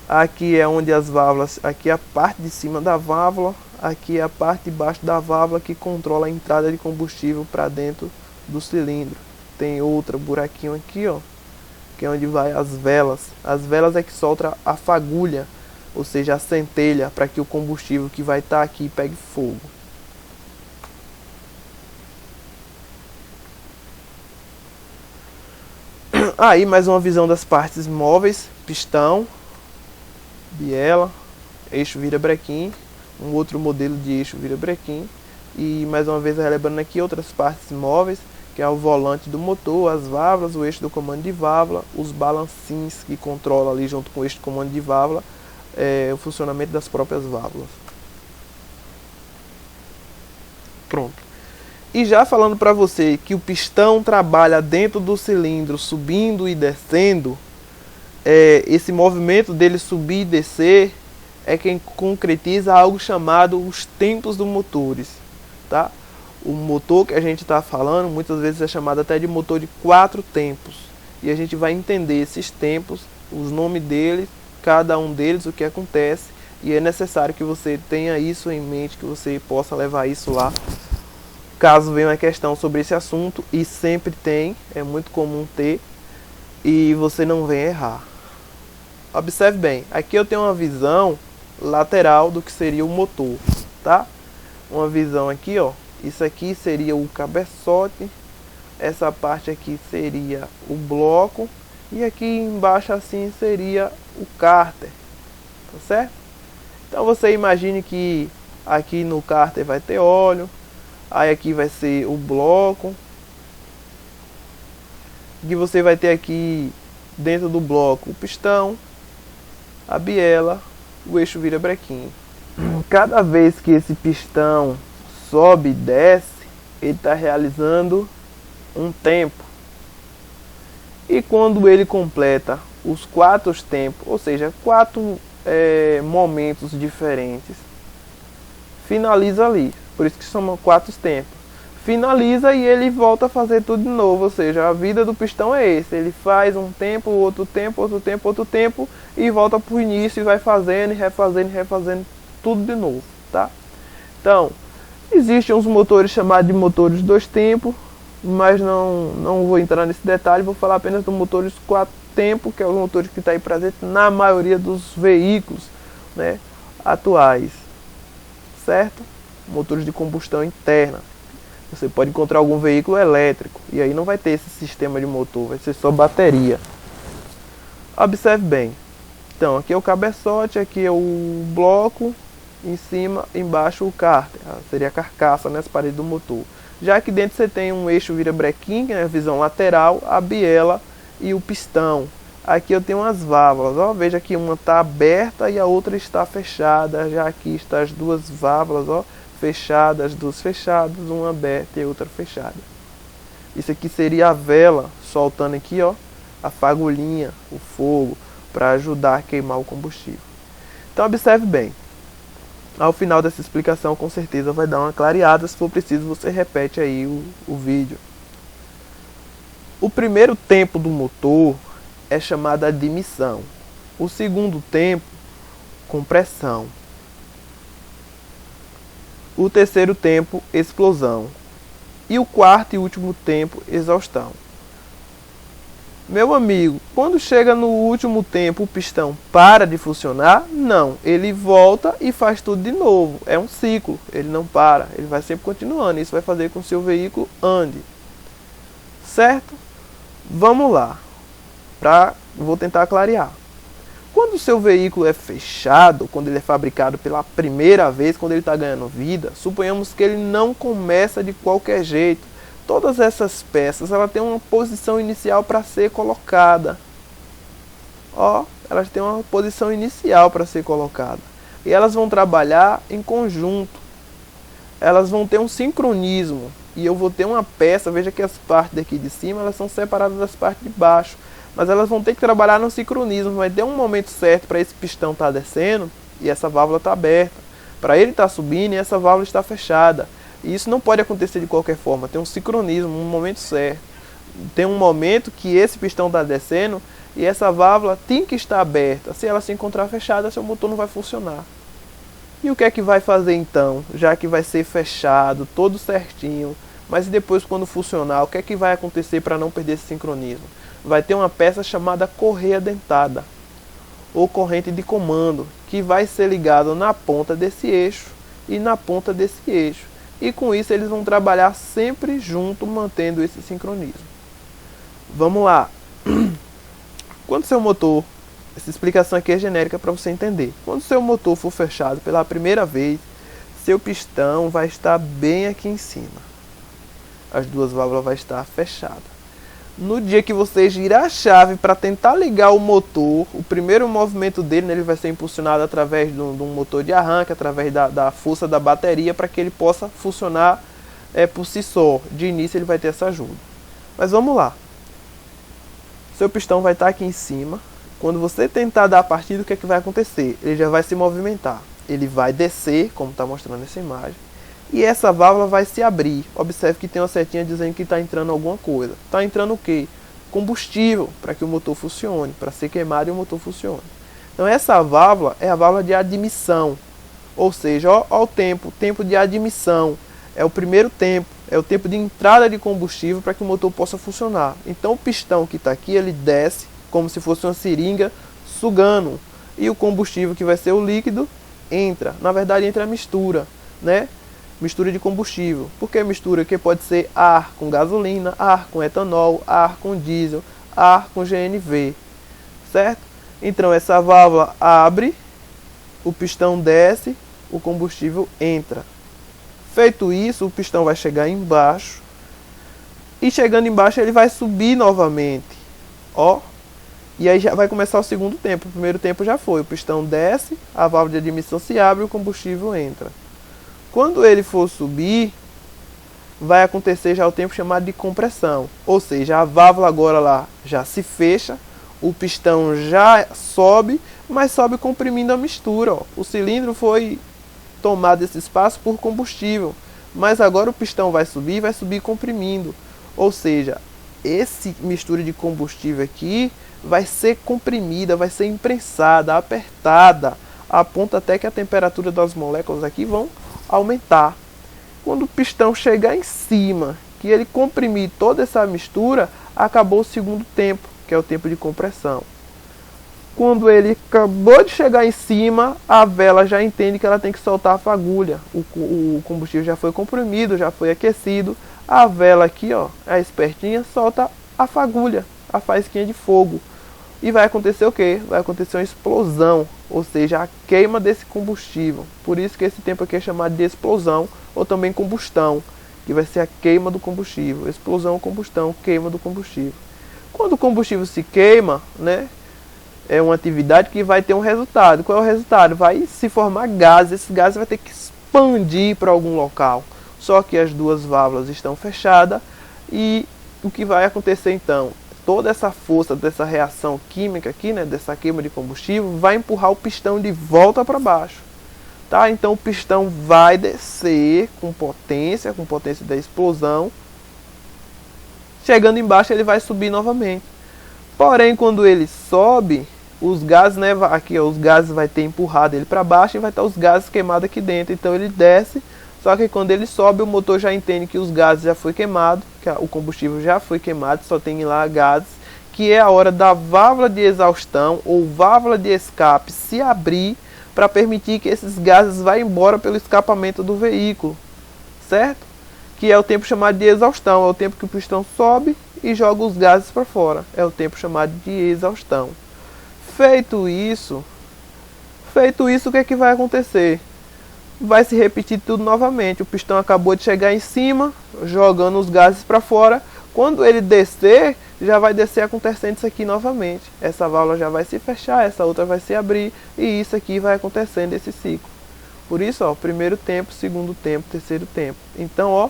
Aqui é onde as válvulas, aqui é a parte de cima da válvula, aqui é a parte de baixo da válvula que controla a entrada de combustível para dentro do cilindro. Tem outro buraquinho aqui, ó, que é onde vai as velas. As velas é que solta a fagulha, ou seja, a centelha, para que o combustível que vai estar aqui pegue fogo. Aí mais uma visão das partes móveis: pistão, biela, eixo virabrequim, um outro modelo de eixo virabrequim, e mais uma vez relembrando aqui outras partes móveis, que é o volante do motor, as válvulas, o eixo do comando de válvula, os balancins que controlam ali junto com o eixo do comando de válvula, o funcionamento das próprias válvulas. Pronto. E já falando para você que o pistão trabalha dentro do cilindro, subindo e descendo, esse movimento dele subir e descer é quem concretiza algo chamado os tempos dos motores, tá? O motor que a gente está falando muitas vezes é chamado até de motor de 4 tempos, e a gente vai entender esses tempos, os nomes deles, cada um deles, o que acontece, e é necessário que você tenha isso em mente, que você possa levar isso lá caso venha uma questão sobre esse assunto, e sempre tem, é muito comum ter, e você não venha errar. Observe bem, aqui eu tenho uma visão lateral do que seria o motor, tá? Uma visão aqui, ó, isso aqui seria o cabeçote, essa parte aqui seria o bloco, e aqui embaixo assim seria o cárter, tá certo? Então você imagine que aqui no cárter vai ter óleo, aí aqui vai ser o bloco, e você vai ter aqui dentro do bloco o pistão, a biela, o eixo virabrequim. Cada vez que esse pistão sobe e desce, ele está realizando um tempo. E quando ele completa os 4 tempos, ou seja, 4 momentos diferentes, finaliza ali. Por isso que são 4 tempos. Finaliza e ele volta a fazer tudo de novo. Ou seja, a vida do pistão é esse. Ele faz um tempo, outro tempo, outro tempo, outro tempo, e volta para o início e vai fazendo, refazendo, refazendo tudo de novo, tá? Então, existem uns motores chamados de motores de 2 tempos, mas não vou entrar nesse detalhe. Vou falar apenas do motores 4 tempos, que é o motor que está aí presente na maioria dos veículos, né, atuais, certo? Motores de combustão interna. Você pode encontrar algum veículo elétrico, e aí não vai ter esse sistema de motor, vai ser só bateria. Observe bem. Então, aqui é o cabeçote, aqui é o bloco, em cima, embaixo o cárter, seria a carcaça nas paredes do motor. Já que dentro você tem um eixo virabrequim, que é a visão lateral, a biela e o pistão. Aqui eu tenho umas válvulas, ó, veja que uma está aberta e a outra está fechada. Já aqui estão as duas válvulas, ó, fechadas, duas fechadas, uma aberta e outra fechada. Isso aqui seria a vela soltando aqui, ó, a fagulhinha, o fogo, para ajudar a queimar o combustível. Então observe bem. Ao final dessa explicação, com certeza vai dar uma clareada. Se for preciso, você repete aí o vídeo. O primeiro tempo do motor é chamado admissão. O segundo tempo, compressão. O terceiro tempo, explosão. E o quarto e último tempo, exaustão. Meu amigo, quando chega no último tempo o pistão para de funcionar? Não, ele volta e faz tudo de novo. É um ciclo, ele não para, ele vai sempre continuando. Isso vai fazer com que o seu veículo ande. Certo? Vamos lá. Vou tentar clarear. Quando o seu veículo é fechado, quando ele é fabricado pela primeira vez, quando ele está ganhando vida, suponhamos que ele não começa de qualquer jeito. Todas essas peças, ela tem uma posição inicial para ser colocada. Ó, elas têm uma posição inicial para ser colocada. E elas vão trabalhar em conjunto. Elas vão ter um sincronismo. E eu vou ter uma peça, veja que as partes daqui de cima, elas são separadas das partes de baixo. Mas elas vão ter que trabalhar no sincronismo. Vai ter um momento certo para esse pistão estar descendo e essa válvula está aberta. Para ele estar subindo e essa válvula está fechada. E isso não pode acontecer de qualquer forma. Tem um sincronismo, um momento certo. Tem um momento que esse pistão está descendo e essa válvula tem que estar aberta. Se ela se encontrar fechada, seu motor não vai funcionar. E o que é que vai fazer então? Já que vai ser fechado, todo certinho. Mas depois, quando funcionar, o que é que vai acontecer para não perder esse sincronismo? Vai ter uma peça chamada correia dentada, ou corrente de comando, que vai ser ligada na ponta desse eixo e na ponta desse eixo. E com isso eles vão trabalhar sempre junto, mantendo esse sincronismo. Vamos lá. Quando seu motor, essa explicação aqui é genérica para você entender. Quando seu motor for fechado pela primeira vez, seu pistão vai estar bem aqui em cima. As duas válvulas vão estar fechadas. No dia que você girar a chave para tentar ligar o motor, o primeiro movimento dele, ele vai ser impulsionado através de um motor de arranque, através da força da bateria, para que ele possa funcionar por si só. De início ele vai ter essa ajuda. Mas vamos lá. Seu pistão vai estar aqui em cima. Quando você tentar dar a partida, o que é que vai acontecer? Ele já vai se movimentar. Ele vai descer, como está mostrando nessa imagem. E essa válvula vai se abrir. Observe que tem uma setinha dizendo que está entrando alguma coisa. Está entrando o quê? Combustível, para que o motor funcione, para ser queimado e o motor funcione. Então essa válvula é a válvula de admissão. Ou seja, ó o tempo de admissão. É o primeiro tempo, é o tempo de entrada de combustível para que o motor possa funcionar. Então o pistão que está aqui, ele desce como se fosse uma seringa sugando. E o combustível, que vai ser o líquido, entra. Na verdade entra a mistura, né? Mistura de combustível. Por que mistura? Que pode ser ar com gasolina, ar com etanol, ar com diesel, ar com GNV, certo? Então essa válvula abre, o pistão desce, o combustível entra. Feito isso, o pistão vai chegar embaixo e chegando embaixo ele vai subir novamente, ó. E aí já vai começar o segundo tempo. O primeiro tempo já foi, o pistão desce, a válvula de admissão se abre e o combustível entra. Quando ele for subir, vai acontecer já o tempo chamado de compressão. Ou seja, a válvula agora lá já se fecha, o pistão já sobe, mas sobe comprimindo a mistura. Ó. O cilindro foi tomado esse espaço por combustível, mas agora o pistão vai subir comprimindo. Ou seja, essa mistura de combustível aqui vai ser comprimida, vai ser imprensada, apertada, a ponto até que a temperatura das moléculas aqui vão aumentar. Quando o pistão chegar em cima, que ele comprimir toda essa mistura, acabou o segundo tempo, que é o tempo de compressão. Quando ele acabou de chegar em cima, a vela já entende que ela tem que soltar a fagulha. O combustível já foi comprimido, já foi aquecido. A vela aqui, ó, a espertinha, solta a fagulha, a faísquinha de fogo. E vai acontecer o quê? Vai acontecer uma explosão, ou seja, a queima desse combustível. Por isso que esse tempo aqui é chamado de explosão, ou também combustão, que vai ser a queima do combustível. Explosão, combustão, queima do combustível. Quando o combustível se queima, né, é uma atividade que vai ter um resultado. Qual é o resultado? Vai se formar gases. Esse gás vai ter que expandir para algum local. Só que as duas válvulas estão fechadas e o que vai acontecer então? Toda essa força dessa reação química aqui, né, dessa queima de combustível, vai empurrar o pistão de volta para baixo. Tá? Então o pistão vai descer com potência da explosão. Chegando embaixo ele vai subir novamente. Porém, quando ele sobe, os gases, né, aqui ó, os gases vai ter empurrado ele para baixo e vai estar os gases queimados aqui dentro. Então ele desce, só que quando ele sobe o motor já entende que os gases já foi queimado, que o combustível já foi queimado, só tem lá gases, que é a hora da válvula de exaustão ou válvula de escape se abrir para permitir que esses gases vá embora pelo escapamento do veículo, certo? Que é o tempo chamado de exaustão, é o tempo que o pistão sobe e joga os gases para fora, é o tempo chamado de exaustão. Feito isso, o que é que vai acontecer? Vai se repetir tudo novamente. O pistão acabou de chegar em cima, jogando os gases para fora. Quando ele descer, já vai descer acontecendo isso aqui novamente. Essa válvula já vai se fechar, essa outra vai se abrir e isso aqui vai acontecendo esse ciclo. Por isso, ó, primeiro tempo, segundo tempo, terceiro tempo. Então, ó,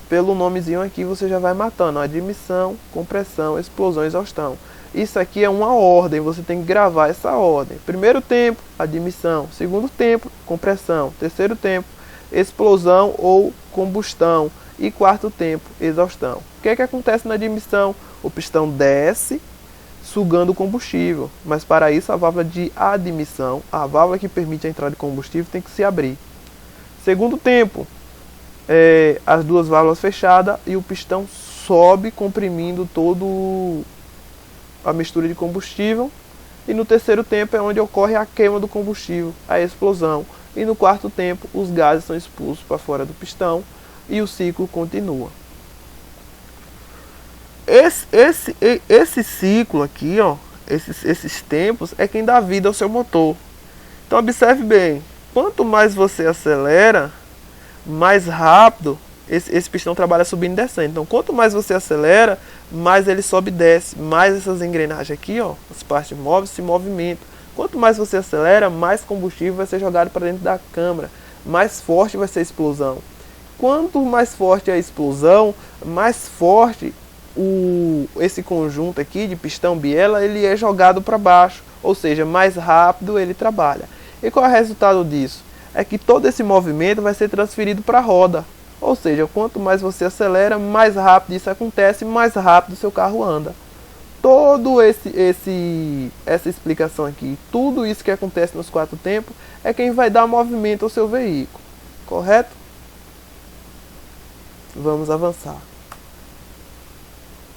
pelo nomezinho aqui você já vai matando, ó, admissão, compressão, explosão, exaustão. Isso aqui é uma ordem, você tem que gravar essa ordem. Primeiro tempo, admissão. Segundo tempo, compressão. Terceiro tempo, explosão ou combustão. E quarto tempo, exaustão. O que é que acontece na admissão? O pistão desce, sugando o combustível. Mas para isso a válvula de admissão, a válvula que permite a entrada de combustível, tem que se abrir. Segundo tempo, as duas válvulas fechadas e o pistão sobe comprimindo todo a mistura de combustível, e no terceiro tempo é onde ocorre a queima do combustível, a explosão, e no quarto tempo os gases são expulsos para fora do pistão e o ciclo continua. Esse ciclo aqui, ó, esses tempos é quem dá vida ao seu motor. Então observe bem, quanto mais você acelera, mais rápido esse pistão trabalha subindo e descendo. Então quanto mais você acelera, mais ele sobe e desce, mais essas engrenagens aqui, ó, as partes móveis se movimentam. Quanto mais você acelera, mais combustível vai ser jogado para dentro da câmara, mais forte vai ser a explosão. Quanto mais forte é a explosão, mais forte esse conjunto aqui de pistão biela ele é jogado para baixo, ou seja, mais rápido ele trabalha. E qual é o resultado disso? É que todo esse movimento vai ser transferido para a roda. Ou seja, quanto mais você acelera, mais rápido isso acontece, mais rápido o seu carro anda. Todo essa explicação aqui, tudo isso que acontece nos quatro tempos, é quem vai dar movimento ao seu veículo. Correto? Vamos avançar.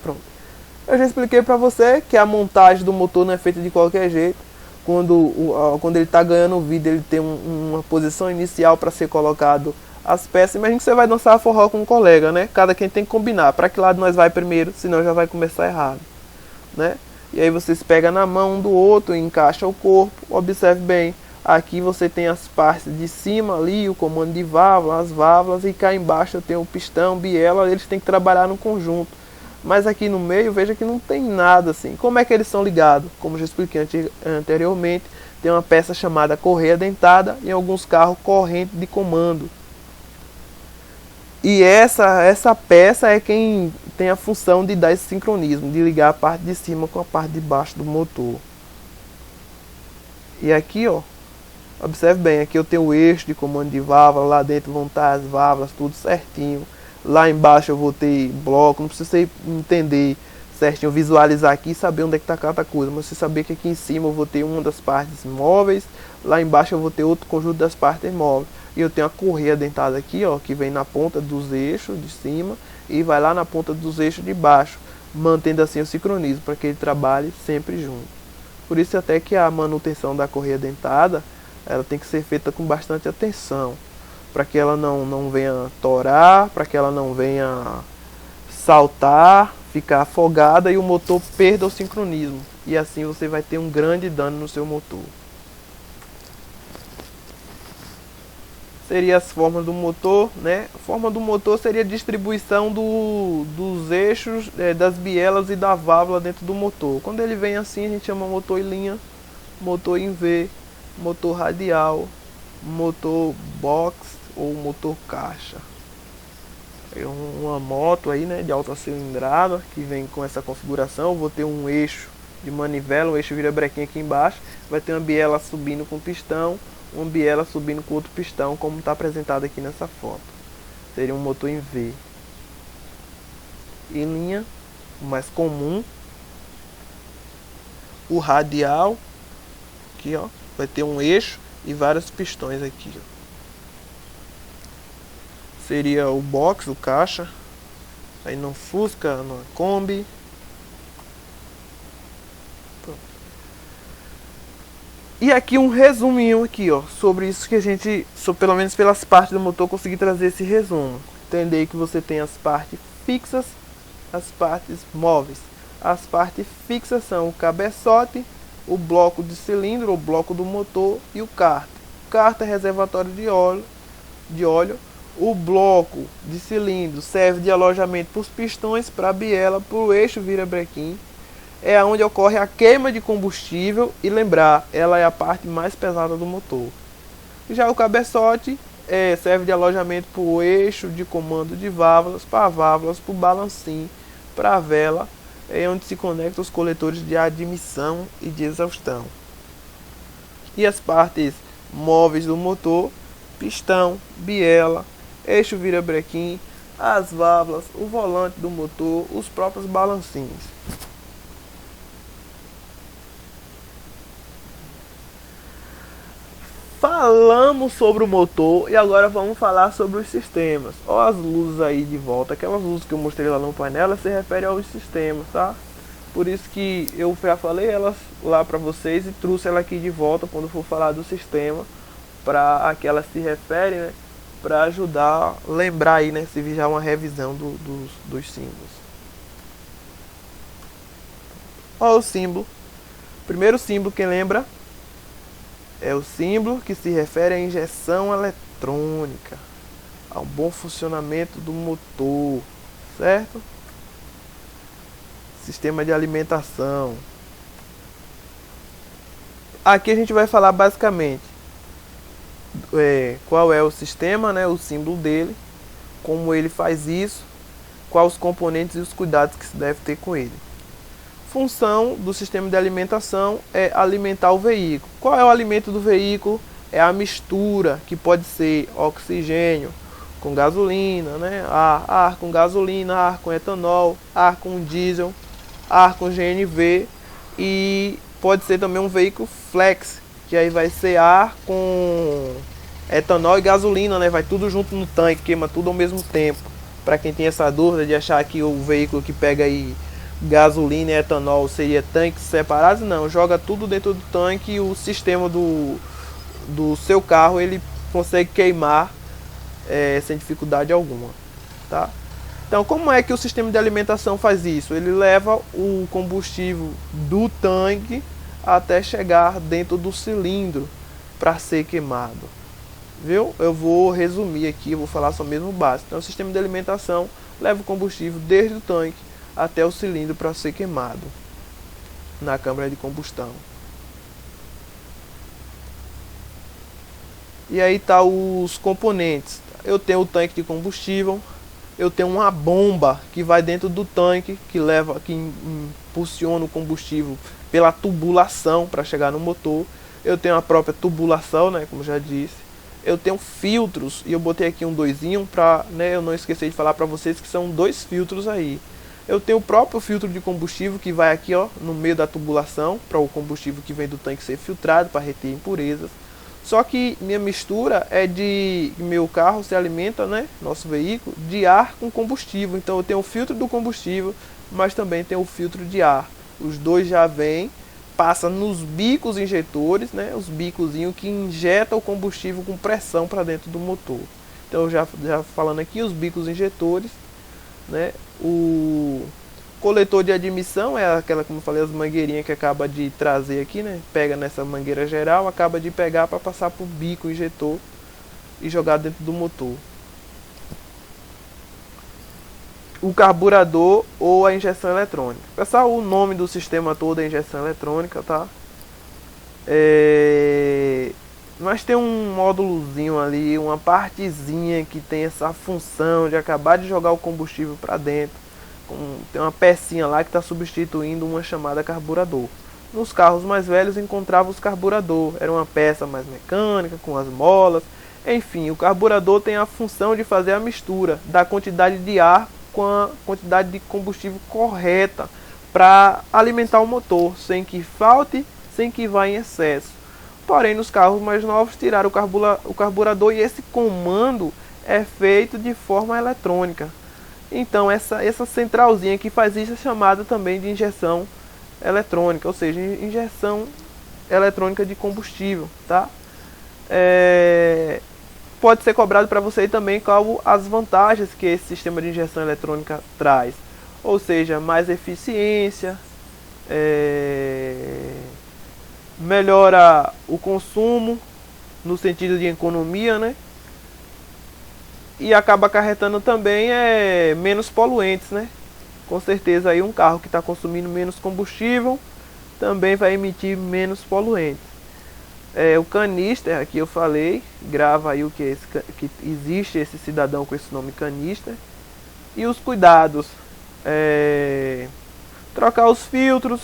Pronto. Eu já expliquei para você que a montagem do motor não é feita de qualquer jeito. Quando ele está ganhando vida, ele tem uma posição inicial para ser colocado as peças. Imagina que você vai dançar forró com um colega, né? Cada quem tem que combinar para que lado nós vai primeiro, senão já vai começar errado, né? E aí você se pega na mão um do outro, encaixa o corpo. Observe bem, aqui você tem as partes de cima ali, o comando de válvula, as válvulas, e cá embaixo eu tenho o pistão, biela, eles têm que trabalhar no conjunto. Mas aqui no meio, veja que não tem nada assim. Como é que eles são ligados? Como já expliquei anteriormente, tem uma peça chamada correia dentada, em alguns carros corrente de comando. E essa peça é quem tem a função de dar esse sincronismo, de ligar a parte de cima com a parte de baixo do motor. E aqui, ó, observe bem, aqui eu tenho o eixo de comando de válvula, lá dentro vão estar as válvulas, tudo certinho. Lá embaixo eu vou ter bloco, não precisa você entender certinho, visualizar aqui e saber onde é que está cada coisa. Mas você saber que aqui em cima eu vou ter uma das partes móveis, lá embaixo eu vou ter outro conjunto das partes móveis. E eu tenho a correia dentada aqui, ó, que vem na ponta dos eixos de cima e vai lá na ponta dos eixos de baixo, mantendo assim o sincronismo, para que ele trabalhe sempre junto. Por isso até que a manutenção da correia dentada, ela tem que ser feita com bastante atenção, para que ela não venha torar, para que ela não venha saltar, ficar afogada e o motor perda o sincronismo. E assim você vai ter um grande dano no seu motor. seria as formas do motor, né? A forma do motor seria a distribuição dos eixos, das bielas e da válvula dentro do motor. Quando ele vem assim, a gente chama motor em linha, motor em V, motor radial, motor box ou motor caixa. É uma moto aí, né, de alta cilindrada que vem com essa configuração. Eu vou ter um eixo de manivela, um eixo virabrequim aqui embaixo, vai ter uma biela subindo com pistão, uma biela subindo com outro pistão, como está apresentado aqui nessa foto. Seria um motor em V. Em linha, o mais comum, o radial, aqui ó, vai ter um eixo e vários pistões aqui, ó. Seria o box, o caixa, aí no Fusca, no Kombi. Pronto. E aqui um resuminho aqui, ó, sobre isso que a gente, pelo menos pelas partes do motor, consegui trazer esse resumo. Entender que você tem as partes fixas, as partes móveis. As partes fixas são o cabeçote, o bloco de cilindro, o bloco do motor e o cárter. O cárter é reservatório de óleo. O bloco de cilindro serve de alojamento para os pistões, para a biela, para o eixo virabrequim. É onde ocorre a queima de combustível e lembrar, ela é a parte mais pesada do motor. Já o cabeçote serve de alojamento para o eixo de comando de válvulas, para o balancim, para a vela, é onde se conectam os coletores de admissão e de exaustão. E as partes móveis do motor, pistão, biela, eixo virabrequim, as válvulas, o volante do motor, os próprios balancins. Falamos sobre o motor e agora vamos falar sobre os sistemas. Olha as luzes aí de volta, aquelas luzes que eu mostrei lá no painel, elas se referem aos sistemas, tá? Por isso que eu já falei elas lá para vocês e trouxe ela aqui de volta quando for falar do sistema, para a que elas se referem, né? Para ajudar a lembrar aí, né? Se já uma revisão dos símbolos. Olha o símbolo. Primeiro símbolo, quem lembra? É o símbolo que se refere à injeção eletrônica, ao bom funcionamento do motor, certo? Sistema de alimentação. Aqui a gente vai falar basicamente qual é o sistema, né, o símbolo dele, como ele faz isso, quais os componentes e os cuidados que se deve ter com ele. Função do sistema de alimentação é alimentar o veículo. Qual é o alimento do veículo? É a mistura, que pode ser oxigênio com gasolina, né? ar com gasolina, ar com etanol, ar com diesel, ar com GNV, e pode ser também um veículo flex, que aí vai ser ar com etanol e gasolina, né? Vai tudo junto no tanque, queima tudo ao mesmo tempo. Para quem tem essa dúvida de achar que o veículo que pega aí gasolina e etanol seria tanques separados, não, joga tudo dentro do tanque e o sistema do seu carro ele consegue queimar sem dificuldade alguma, tá? Então, como é que o sistema de alimentação faz isso? Ele leva o combustível do tanque até chegar dentro do cilindro para ser queimado, viu? Eu vou resumir aqui, eu vou falar só mesmo o básico. Então, o sistema de alimentação leva o combustível desde o tanque até o cilindro para ser queimado na câmara de combustão. E aí tá os componentes. Eu tenho o tanque de combustível, eu tenho uma bomba que vai dentro do tanque, que impulsiona o combustível pela tubulação para chegar no motor. Eu tenho a própria tubulação, né, como já disse. Eu tenho filtros, e eu botei aqui um doisinho para, né, eu não esqueci de falar para vocês que são 2 filtros aí. Eu tenho o próprio filtro de combustível que vai aqui, ó, no meio da tubulação, para o combustível que vem do tanque ser filtrado para reter impurezas. Só que minha mistura meu carro se alimenta, né, nosso veículo, de ar com combustível. Então eu tenho o filtro do combustível, mas também tenho o filtro de ar. Os dois já vêm, passa nos bicos injetores, né, os bicozinhos que injetam o combustível com pressão para dentro do motor. Então já falando aqui, os bicos injetores, né, o coletor de admissão é aquela, como eu falei, as mangueirinhas que acaba de trazer aqui, né? Pega nessa mangueira geral, acaba de pegar para passar para o bico injetor e jogado dentro do motor. O carburador ou a injeção eletrônica. Pessoal, o nome do sistema todo é injeção eletrônica, tá? Mas tem um módulozinho ali, uma partezinha que tem essa função de acabar de jogar o combustível para dentro. Tem uma pecinha lá que está substituindo uma chamada carburador. Nos carros mais velhos encontrava os carburador, era uma peça mais mecânica, com as molas. Enfim, o carburador tem a função de fazer a mistura da quantidade de ar com a quantidade de combustível correta para alimentar o motor, sem que falte, sem que vá em excesso. Porém, nos carros mais novos tiraram o carburador e esse comando é feito de forma eletrônica. Então essa centralzinha que faz isso é chamada também de injeção eletrônica, ou seja, injeção eletrônica de combustível, tá? Pode ser cobrado para você também qual as vantagens que esse sistema de injeção eletrônica traz, ou seja, mais eficiência, melhora o consumo no sentido de economia, né? E acaba acarretando também menos poluentes, né? Com certeza aí um carro que está consumindo menos combustível também vai emitir menos poluentes. O canister, aqui eu falei, grava aí o que existe esse cidadão com esse nome canister. E os cuidados, trocar os filtros,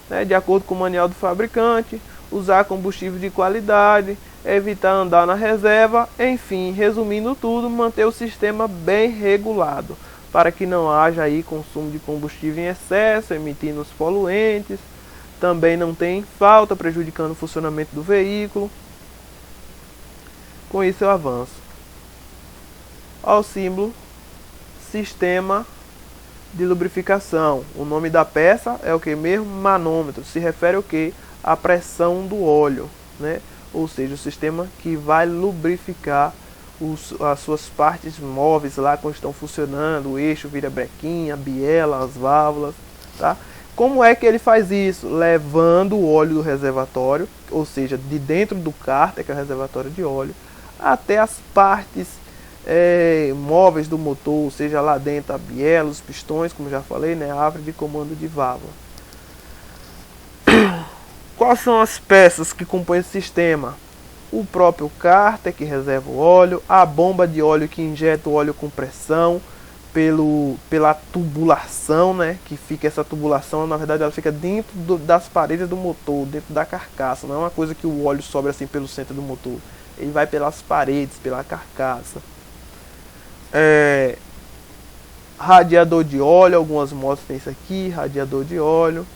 né, de acordo com o manual do fabricante, usar combustível de qualidade, evitar andar na reserva, enfim, resumindo tudo, manter o sistema bem regulado, para que não haja aí consumo de combustível em excesso, emitindo os poluentes. Também não tem falta, prejudicando o funcionamento do veículo. Com isso eu avanço ao símbolo sistema de lubrificação. O nome da peça é o que mesmo? Manômetro. Se refere ao que? A pressão do óleo, né? Ou seja, o sistema que vai lubrificar as suas partes móveis lá quando estão funcionando, o eixo, virabrequim, a biela, as válvulas, tá? Como é que ele faz isso? Levando o óleo do reservatório, ou seja, de dentro do cárter, que é o reservatório de óleo, até as partes móveis do motor, ou seja, lá dentro a biela, os pistões, como já falei, né, a árvore de comando de válvula. Quais são as peças que compõem esse sistema? O próprio cárter, que reserva o óleo, a bomba de óleo que injeta o óleo com pressão, pela tubulação, né, que fica essa tubulação, na verdade ela fica dentro das paredes do motor, dentro da carcaça, não é uma coisa que o óleo sobra assim pelo centro do motor, ele vai pelas paredes, pela carcaça. Radiador de óleo, algumas motos tem isso aqui, radiador de óleo.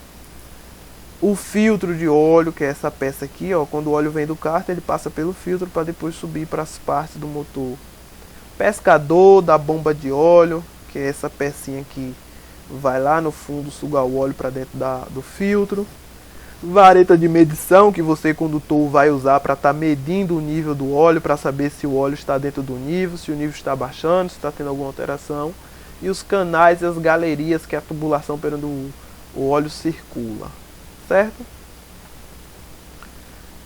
O filtro de óleo, que é essa peça aqui, ó, quando o óleo vem do cárter, ele passa pelo filtro para depois subir para as partes do motor. Pescador da bomba de óleo, que é essa pecinha que vai lá no fundo sugar o óleo para dentro do filtro. Vareta de medição, que você, condutor, vai usar para estar medindo o nível do óleo, para saber se o óleo está dentro do nível, se o nível está baixando, se está tendo alguma alteração. E os canais e as galerias, que é a tubulação por onde o óleo circula. Certo?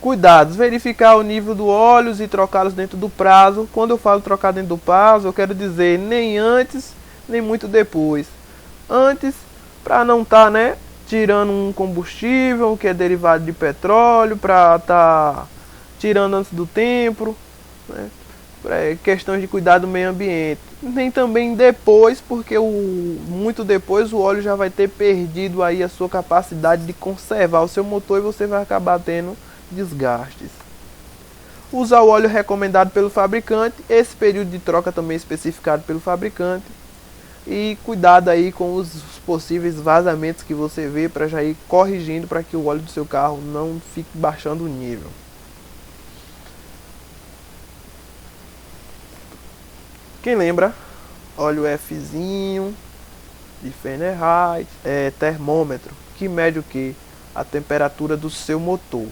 Cuidados, verificar o nível do óleo e trocá-los dentro do prazo. Quando eu falo trocar dentro do prazo, eu quero dizer nem antes, nem muito depois. Antes, para não estar, né, tirando um combustível que é derivado de petróleo, para estar tirando antes do tempo, né, questões de cuidado do meio ambiente. Nem também depois, porque muito depois o óleo já vai ter perdido aí a sua capacidade de conservar o seu motor e você vai acabar tendo desgastes. Usar o óleo recomendado pelo fabricante, esse período de troca também especificado pelo fabricante. E cuidado aí com os possíveis vazamentos que você vê, para já ir corrigindo para que o óleo do seu carro não fique baixando o nível. Quem lembra? Óleo Fzinho de Fahrenheit, termômetro, que mede o que? A temperatura do seu motor.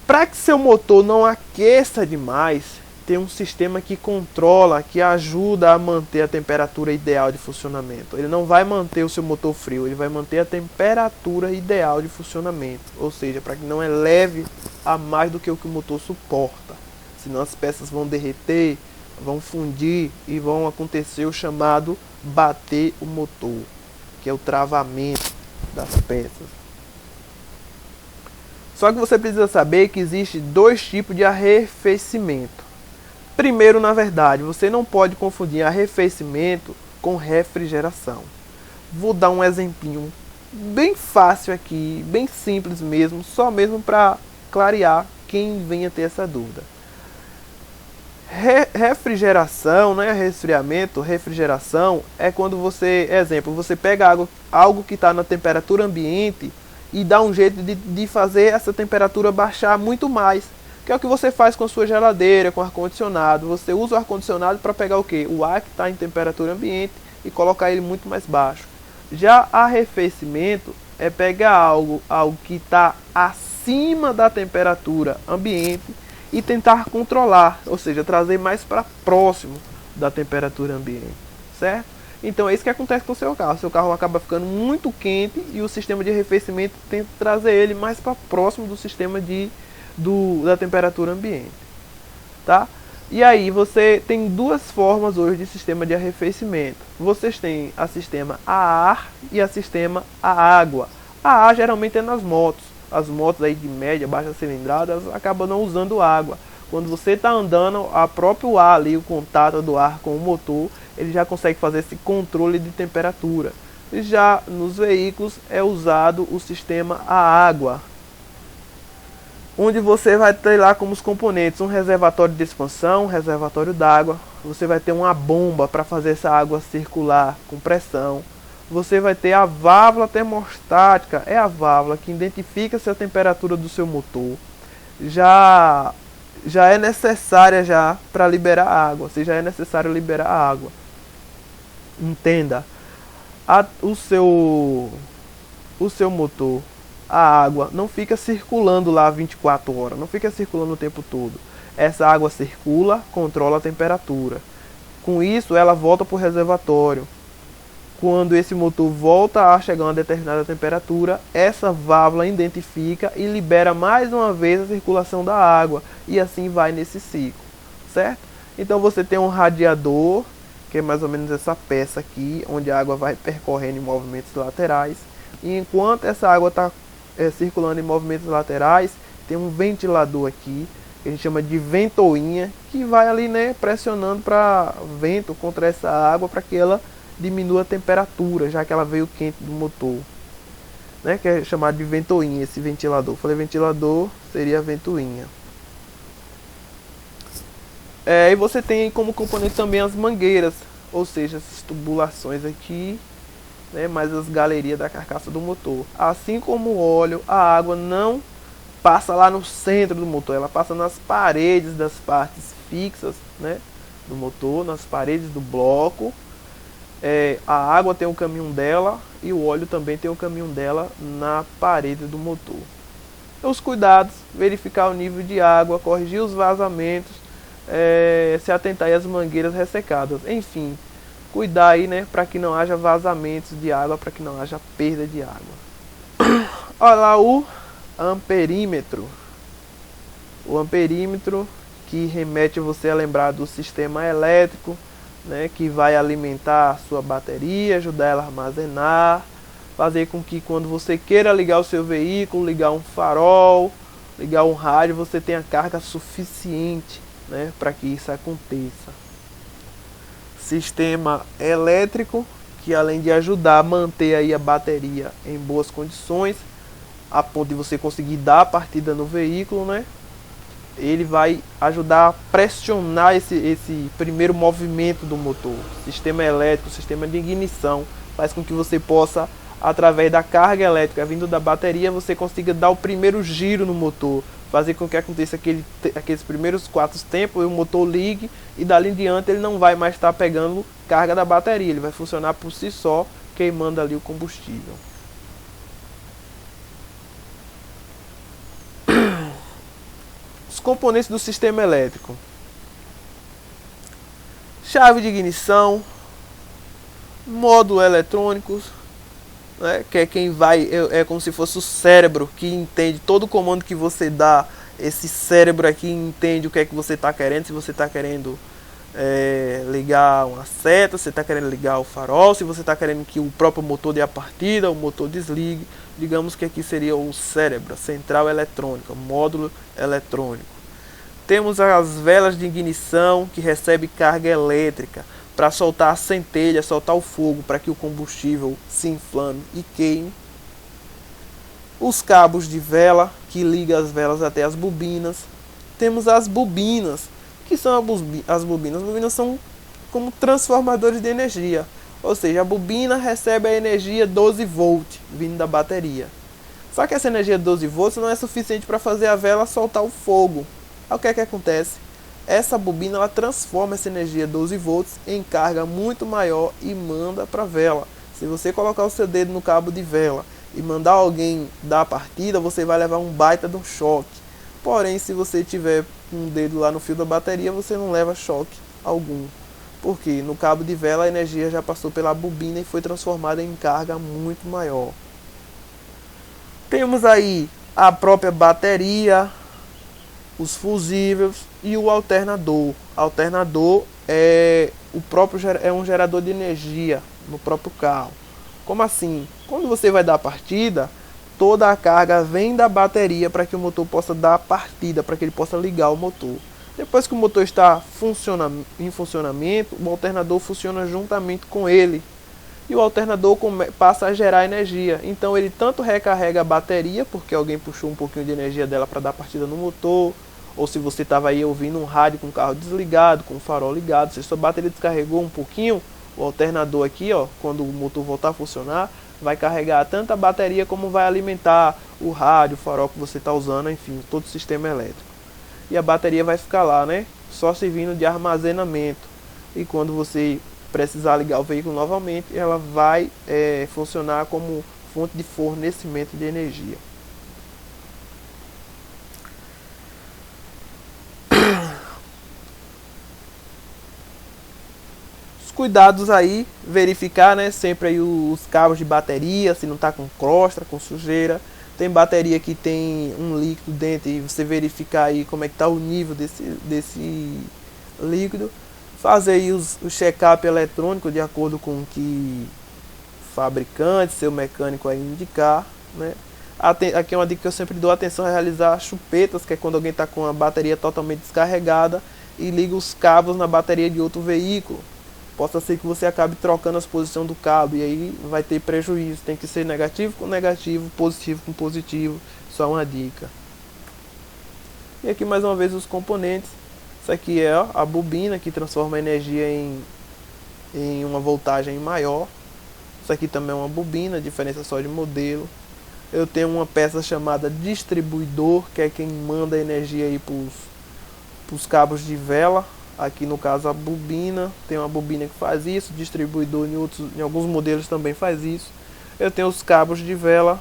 Para que seu motor não aqueça demais, tem um sistema que controla, que ajuda a manter a temperatura ideal de funcionamento. Ele não vai manter o seu motor frio, ele vai manter a temperatura ideal de funcionamento. Ou seja, para que não eleve a mais do que o motor suporta. senão as peças vão derreter, vão fundir e vão acontecer o chamado bater o motor, que é o travamento das peças. Só que você precisa saber que existe dois tipos de arrefecimento. Primeiro, na verdade, você não pode confundir arrefecimento com refrigeração. Vou dar um exemplinho bem fácil aqui, bem simples mesmo, só mesmo para clarear quem venha ter essa dúvida. Refrigeração, né? Resfriamento, refrigeração é quando você, exemplo, você pega algo que está na temperatura ambiente e dá um jeito de fazer essa temperatura baixar muito mais, que é o que você faz com a sua geladeira, com o ar-condicionado. Você usa o ar-condicionado para pegar o quê? O ar que está em temperatura ambiente e colocar ele muito mais baixo. Já arrefecimento é pegar algo que está acima da temperatura ambiente e tentar controlar, ou seja, trazer mais para próximo da temperatura ambiente, certo? Então é isso que acontece com o seu carro. Seu carro acaba ficando muito quente e o sistema de arrefecimento tenta trazer ele mais para próximo do sistema da temperatura ambiente, tá? E aí você tem duas formas hoje de sistema de arrefecimento. Vocês têm a sistema a ar e a sistema a água. A ar geralmente é nas motos. As motos aí de média, baixa cilindrada, acabam não usando água. Quando você está andando, a próprio ar ali, o contato do ar com o motor, ele já consegue fazer esse controle de temperatura. Já nos veículos é usado o sistema a água, onde você vai ter lá como os componentes um reservatório de expansão, um reservatório d'água. Você vai ter uma bomba para fazer essa água circular com pressão. Você vai ter a válvula termostática, é a válvula que identifica se a temperatura do seu motor já é necessária já para liberar água, se já é necessário liberar água. Entenda, o seu motor, a água não fica circulando lá 24 horas, não fica circulando o tempo todo. Essa água circula, controla a temperatura. Com isso, ela volta para o reservatório. Quando esse motor volta a chegar a uma determinada temperatura, essa válvula identifica e libera mais uma vez a circulação da água. E assim vai nesse ciclo, certo? Então você tem um radiador, que é mais ou menos essa peça aqui, onde a água vai percorrendo em movimentos laterais. E enquanto essa água está circulando em movimentos laterais, tem um ventilador aqui, que a gente chama de ventoinha, que vai ali, né, pressionando para vento contra essa água para que ela diminua a temperatura, já que ela veio quente do motor, né, que é chamado de ventoinha esse ventilador. Falei ventilador, seria a ventoinha. E você tem como componente também as mangueiras, ou seja, essas tubulações aqui, né, mais as galerias da carcaça do motor. Assim como o óleo, a água não passa lá no centro do motor, ela passa nas paredes das partes fixas, né, do motor, nas paredes do bloco. A água tem o caminho dela e o óleo também tem o caminho dela na parede do motor. Então, os cuidados: verificar o nível de água, corrigir os vazamentos, se atentar às mangueiras ressecadas, enfim, cuidar aí, né, para que não haja vazamentos de água, para que não haja perda de água. Olha lá o amperímetro. O amperímetro, que remete você a lembrar do sistema elétrico, né, que vai alimentar a sua bateria, ajudar ela a armazenar, fazer com que quando você queira ligar o seu veículo, ligar um farol, ligar um rádio, você tenha carga suficiente, né, para que isso aconteça. Sistema elétrico, que além de ajudar a manter aí a bateria em boas condições, a ponto de você conseguir dar a partida no veículo, né, ele vai ajudar a pressionar esse primeiro movimento do motor. Sistema elétrico, sistema de ignição, faz com que você possa, através da carga elétrica vindo da bateria, você consiga dar o primeiro giro no motor, fazer com que aconteça aqueles primeiros 4 tempos, e o motor ligue, e dali em diante ele não vai mais estar pegando carga da bateria, ele vai funcionar por si só, queimando ali o combustível. Componentes do sistema elétrico: chave de ignição, módulo eletrônicos, né, que é quem vai, é como se fosse o cérebro que entende todo o comando que você dá esse cérebro aqui entende o que é que você está querendo, se você está querendo ligar uma seta, se você está querendo ligar o farol, se você está querendo que o próprio motor dê a partida, o motor desligue. Digamos que aqui seria o cérebro, a central eletrônica, módulo eletrônico. Temos as velas de ignição que recebe carga elétrica para soltar a centelha, soltar o fogo para que o combustível se inflame e queime. Os cabos de vela que ligam as velas até as bobinas. Temos as bobinas. O que são as bobinas? As bobinas são como transformadores de energia. Ou seja, a bobina recebe a energia 12 volts vindo da bateria. Só que essa energia 12 volts não é suficiente para fazer a vela soltar o fogo. Aí o que é que acontece? Essa bobina ela transforma essa energia 12 volts em carga muito maior e manda para a vela. Se você colocar o seu dedo no cabo de vela e mandar alguém dar a partida, você vai levar um baita de um choque. Porém, se você tiver um dedo lá no fio da bateria, você não leva choque algum. Porque no cabo de vela a energia já passou pela bobina e foi transformada em carga muito maior. Temos aí a própria bateria, os fusíveis e o alternador. Alternador é um gerador de energia no próprio carro. Como assim? Quando você vai dar a partida, toda a carga vem da bateria para que o motor possa dar a partida, para que ele possa ligar o motor. Depois que o motor está em funcionamento, o alternador funciona juntamente com ele. E o alternador passa a gerar energia. Então ele tanto recarrega a bateria, porque alguém puxou um pouquinho de energia dela para dar partida no motor, ou se você estava aí ouvindo um rádio com o carro desligado, com o farol ligado, se sua bateria descarregou um pouquinho, o alternador aqui, ó, quando o motor voltar a funcionar, vai carregar tanto a bateria como vai alimentar o rádio, o farol que você está usando, enfim, todo o sistema elétrico. E a bateria vai ficar lá, né, só servindo de armazenamento. E quando você precisar ligar o veículo novamente, ela vai funcionar como fonte de fornecimento de energia. Cuidados aí, verificar, né, sempre aí os cabos de bateria, se não está com crosta, com sujeira. Tem bateria que tem um líquido dentro e você verificar aí como é que está o nível desse líquido. Fazer aí o check-up eletrônico de acordo com o que o fabricante, seu mecânico aí indicar, né. Aqui é uma dica que eu sempre dou atenção a realizar chupetas, que é quando alguém está com a bateria totalmente descarregada e liga os cabos na bateria de outro veículo. Possa ser que você acabe trocando as posições do cabo e aí vai ter prejuízo. Tem que ser negativo com negativo, positivo com positivo. Só uma dica. E aqui mais uma vez os componentes. Isso aqui é a bobina que transforma a energia em uma voltagem maior. Isso aqui também é uma bobina, diferença só de modelo. Eu tenho uma peça chamada distribuidor, que é quem manda a energia aí para os cabos de vela. Aqui no caso a bobina, tem uma bobina que faz isso, distribuidor em alguns modelos também faz isso. Eu tenho os cabos de vela,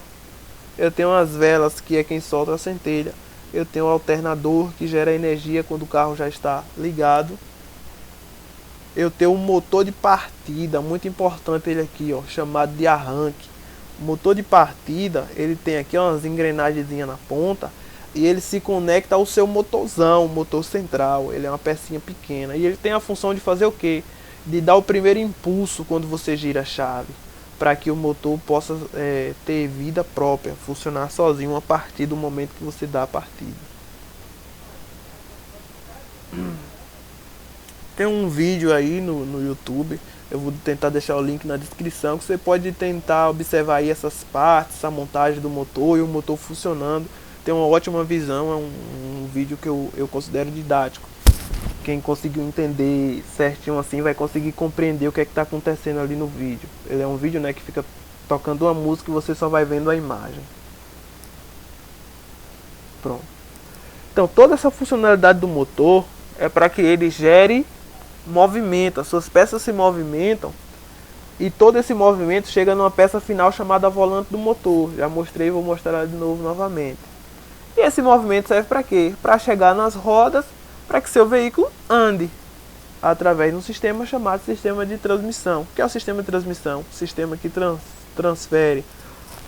eu tenho as velas que é quem solta a centelha, eu tenho o alternador que gera energia quando o carro já está ligado. Eu tenho um motor de partida, muito importante ele aqui, ó, chamado de arranque. O motor de partida, ele tem aqui umas engrenagenzinhas na ponta, e ele se conecta ao seu motorzão, o motor central. Ele é uma pecinha pequena. E ele tem a função de fazer o quê? De dar o primeiro impulso quando você gira a chave, para que o motor possa ter vida própria, funcionar sozinho a partir do momento que você dá a partida. Tem um vídeo aí no YouTube, eu vou tentar deixar o link na descrição, que você pode tentar observar aí essas partes, a montagem do motor e o motor funcionando. Tem uma ótima visão, é um vídeo que eu considero didático. Quem conseguiu entender certinho assim vai conseguir compreender o que é que está acontecendo ali no vídeo. Ele é um vídeo, né, que fica tocando uma música e você só vai vendo a imagem. Pronto. Então toda essa funcionalidade do motor é para que ele gere movimento. As suas peças se movimentam e todo esse movimento chega numa peça final chamada volante do motor. Já mostrei e vou mostrar ela de novo novamente. E esse movimento serve para quê? Para chegar nas rodas, para que seu veículo ande através de um sistema chamado sistema de transmissão. O que é o sistema de transmissão? O sistema que transfere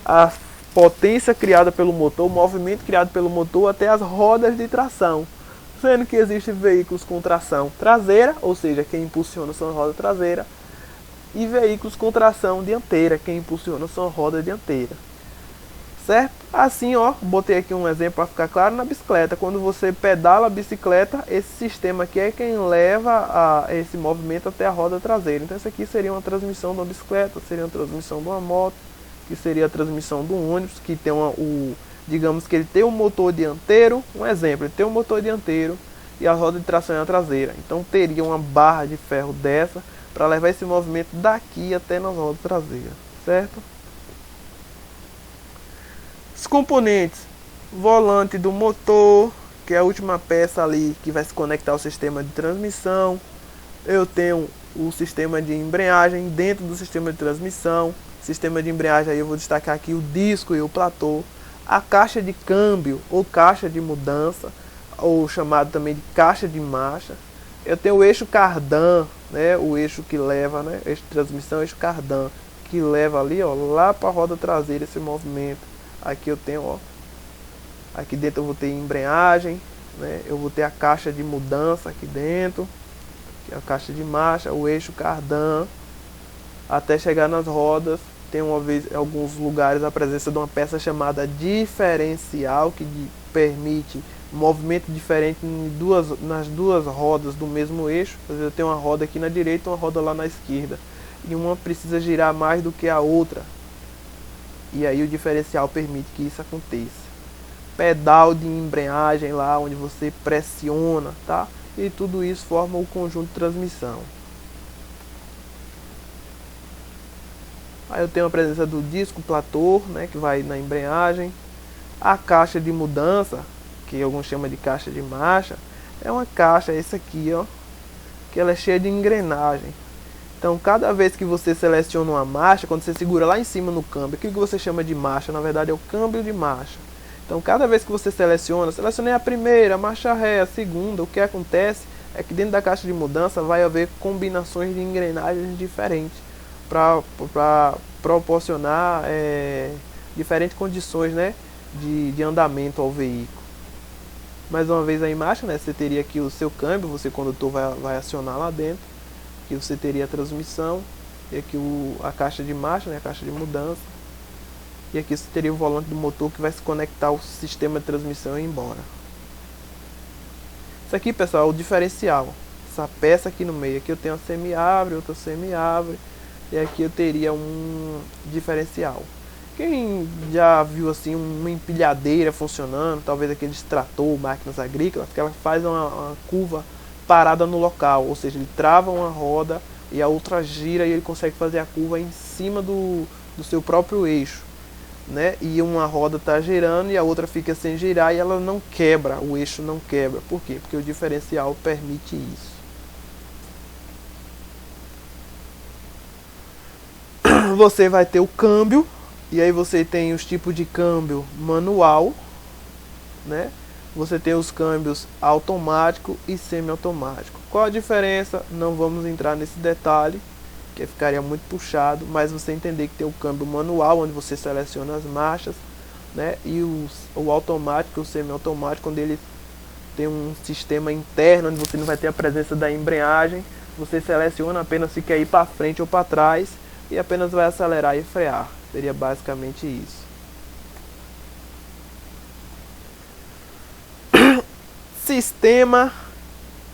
a potência criada pelo motor, o movimento criado pelo motor até as rodas de tração. Sendo que existem veículos com tração traseira, ou seja, quem impulsiona são roda traseira, e veículos com tração dianteira, quem impulsiona são roda dianteira. Certo? Assim, ó, botei aqui um exemplo para ficar claro na bicicleta. Quando você pedala a bicicleta, esse sistema aqui é quem leva esse movimento até a roda traseira. Então, isso aqui seria uma transmissão de uma bicicleta, seria uma transmissão de uma moto, que seria a transmissão do ônibus, que tem digamos que ele tem um motor dianteiro. Um exemplo, ele tem um motor dianteiro e a roda de tração é a traseira. Então, teria uma barra de ferro dessa para levar esse movimento daqui até na roda traseira, certo? Os componentes: volante do motor, que é a última peça ali que vai se conectar ao sistema de transmissão. Eu tenho o sistema de embreagem dentro do sistema de transmissão. Sistema de embreagem, aí eu vou destacar aqui o disco e o platô. A caixa de câmbio ou caixa de mudança, ou chamado também de caixa de marcha. Eu tenho o eixo cardan, né, o eixo que leva, né, eixo de transmissão, eixo cardan, que leva ali, ó, lá para a roda traseira esse movimento. Aqui eu tenho, ó, aqui dentro eu vou ter embreagem, né? Eu vou ter a caixa de mudança aqui dentro, que é a caixa de marcha, o eixo cardan, até chegar nas rodas. Tem uma vez, em alguns lugares, a presença de uma peça chamada diferencial, que permite movimento diferente nas duas rodas do mesmo eixo. Às vezes eu tenho uma roda aqui na direita e uma roda lá na esquerda, e uma precisa girar mais do que a outra. E aí o diferencial permite que isso aconteça. Pedal de embreagem lá, onde você pressiona, tá? E tudo isso forma o conjunto de transmissão. Aí eu tenho a presença do disco platô, né, que vai na embreagem. A caixa de mudança, que alguns chamam de caixa de marcha, é uma caixa, essa aqui, ó, que ela é cheia de engrenagem. Então, cada vez que você seleciona uma marcha, quando você segura lá em cima no câmbio, o que você chama de marcha? Na verdade, é o câmbio de marcha. Então, cada vez que você selecionei a primeira, a marcha ré, a segunda, o que acontece é que dentro da caixa de mudança vai haver combinações de engrenagens diferentes para proporcionar diferentes condições, né, de andamento ao veículo. Mais uma vez aí em marcha, né, você teria aqui o seu câmbio, você condutor vai acionar lá dentro. Aqui você teria a transmissão, e aqui a caixa de marcha, né, a caixa de mudança. E aqui você teria o volante do motor que vai se conectar ao sistema de transmissão e ir embora. Isso aqui, pessoal, é o diferencial. Essa peça aqui no meio. Aqui eu tenho uma semi-abre, outra semi-abre. E aqui eu teria um diferencial. Quem já viu assim uma empilhadeira funcionando, talvez aqueles trator, máquinas agrícolas, que ela faz uma curva parada no local, ou seja, ele trava uma roda e a outra gira e ele consegue fazer a curva em cima do seu próprio eixo, né? E uma roda está girando e a outra fica sem girar e ela não quebra, o eixo não quebra. Por quê? Porque o diferencial permite isso. Você vai ter o câmbio, e aí você tem os tipos de câmbio manual, né? Você tem os câmbios automático e semiautomático. Qual a diferença? Não vamos entrar nesse detalhe, que ficaria muito puxado, mas você entender que tem o câmbio manual, onde você seleciona as marchas, né? E o automático, o semiautomático, onde ele tem um sistema interno, onde você não vai ter a presença da embreagem. Você seleciona apenas se quer ir para frente ou para trás, e apenas vai acelerar e frear. Seria basicamente isso. Sistema,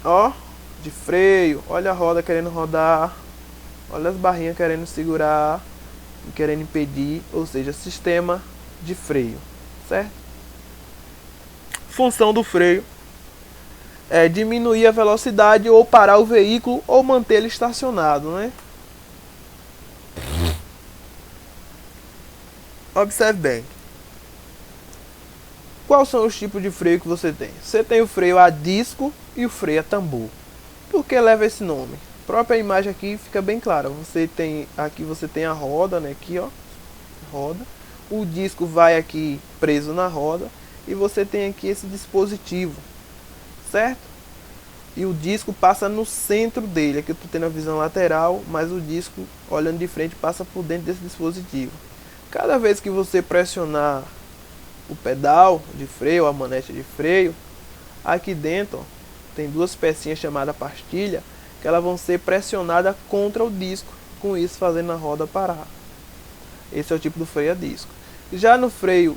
ó, de freio. Olha a roda querendo rodar, olha as barrinhas querendo segurar e querendo impedir, ou seja, sistema de freio, certo? Função do freio é diminuir a velocidade ou parar o veículo ou manter ele estacionado, né? Observe bem. Quais são os tipos de freio que você tem? Você tem o freio a disco e o freio a tambor. Por que leva esse nome? A própria imagem aqui fica bem clara. Aqui você tem a roda, né? Aqui, ó, roda. O disco vai aqui preso na roda e você tem aqui esse dispositivo, certo? E o disco passa no centro dele. Aqui eu estou tendo a visão lateral, mas o disco, olhando de frente, passa por dentro desse dispositivo. Cada vez que você pressionar o pedal de freio, a manete de freio, aqui dentro ó, tem duas pecinhas chamadas pastilha, que elas vão ser pressionadas contra o disco, com isso fazendo a roda parar. Esse é o tipo do freio a disco. Já no freio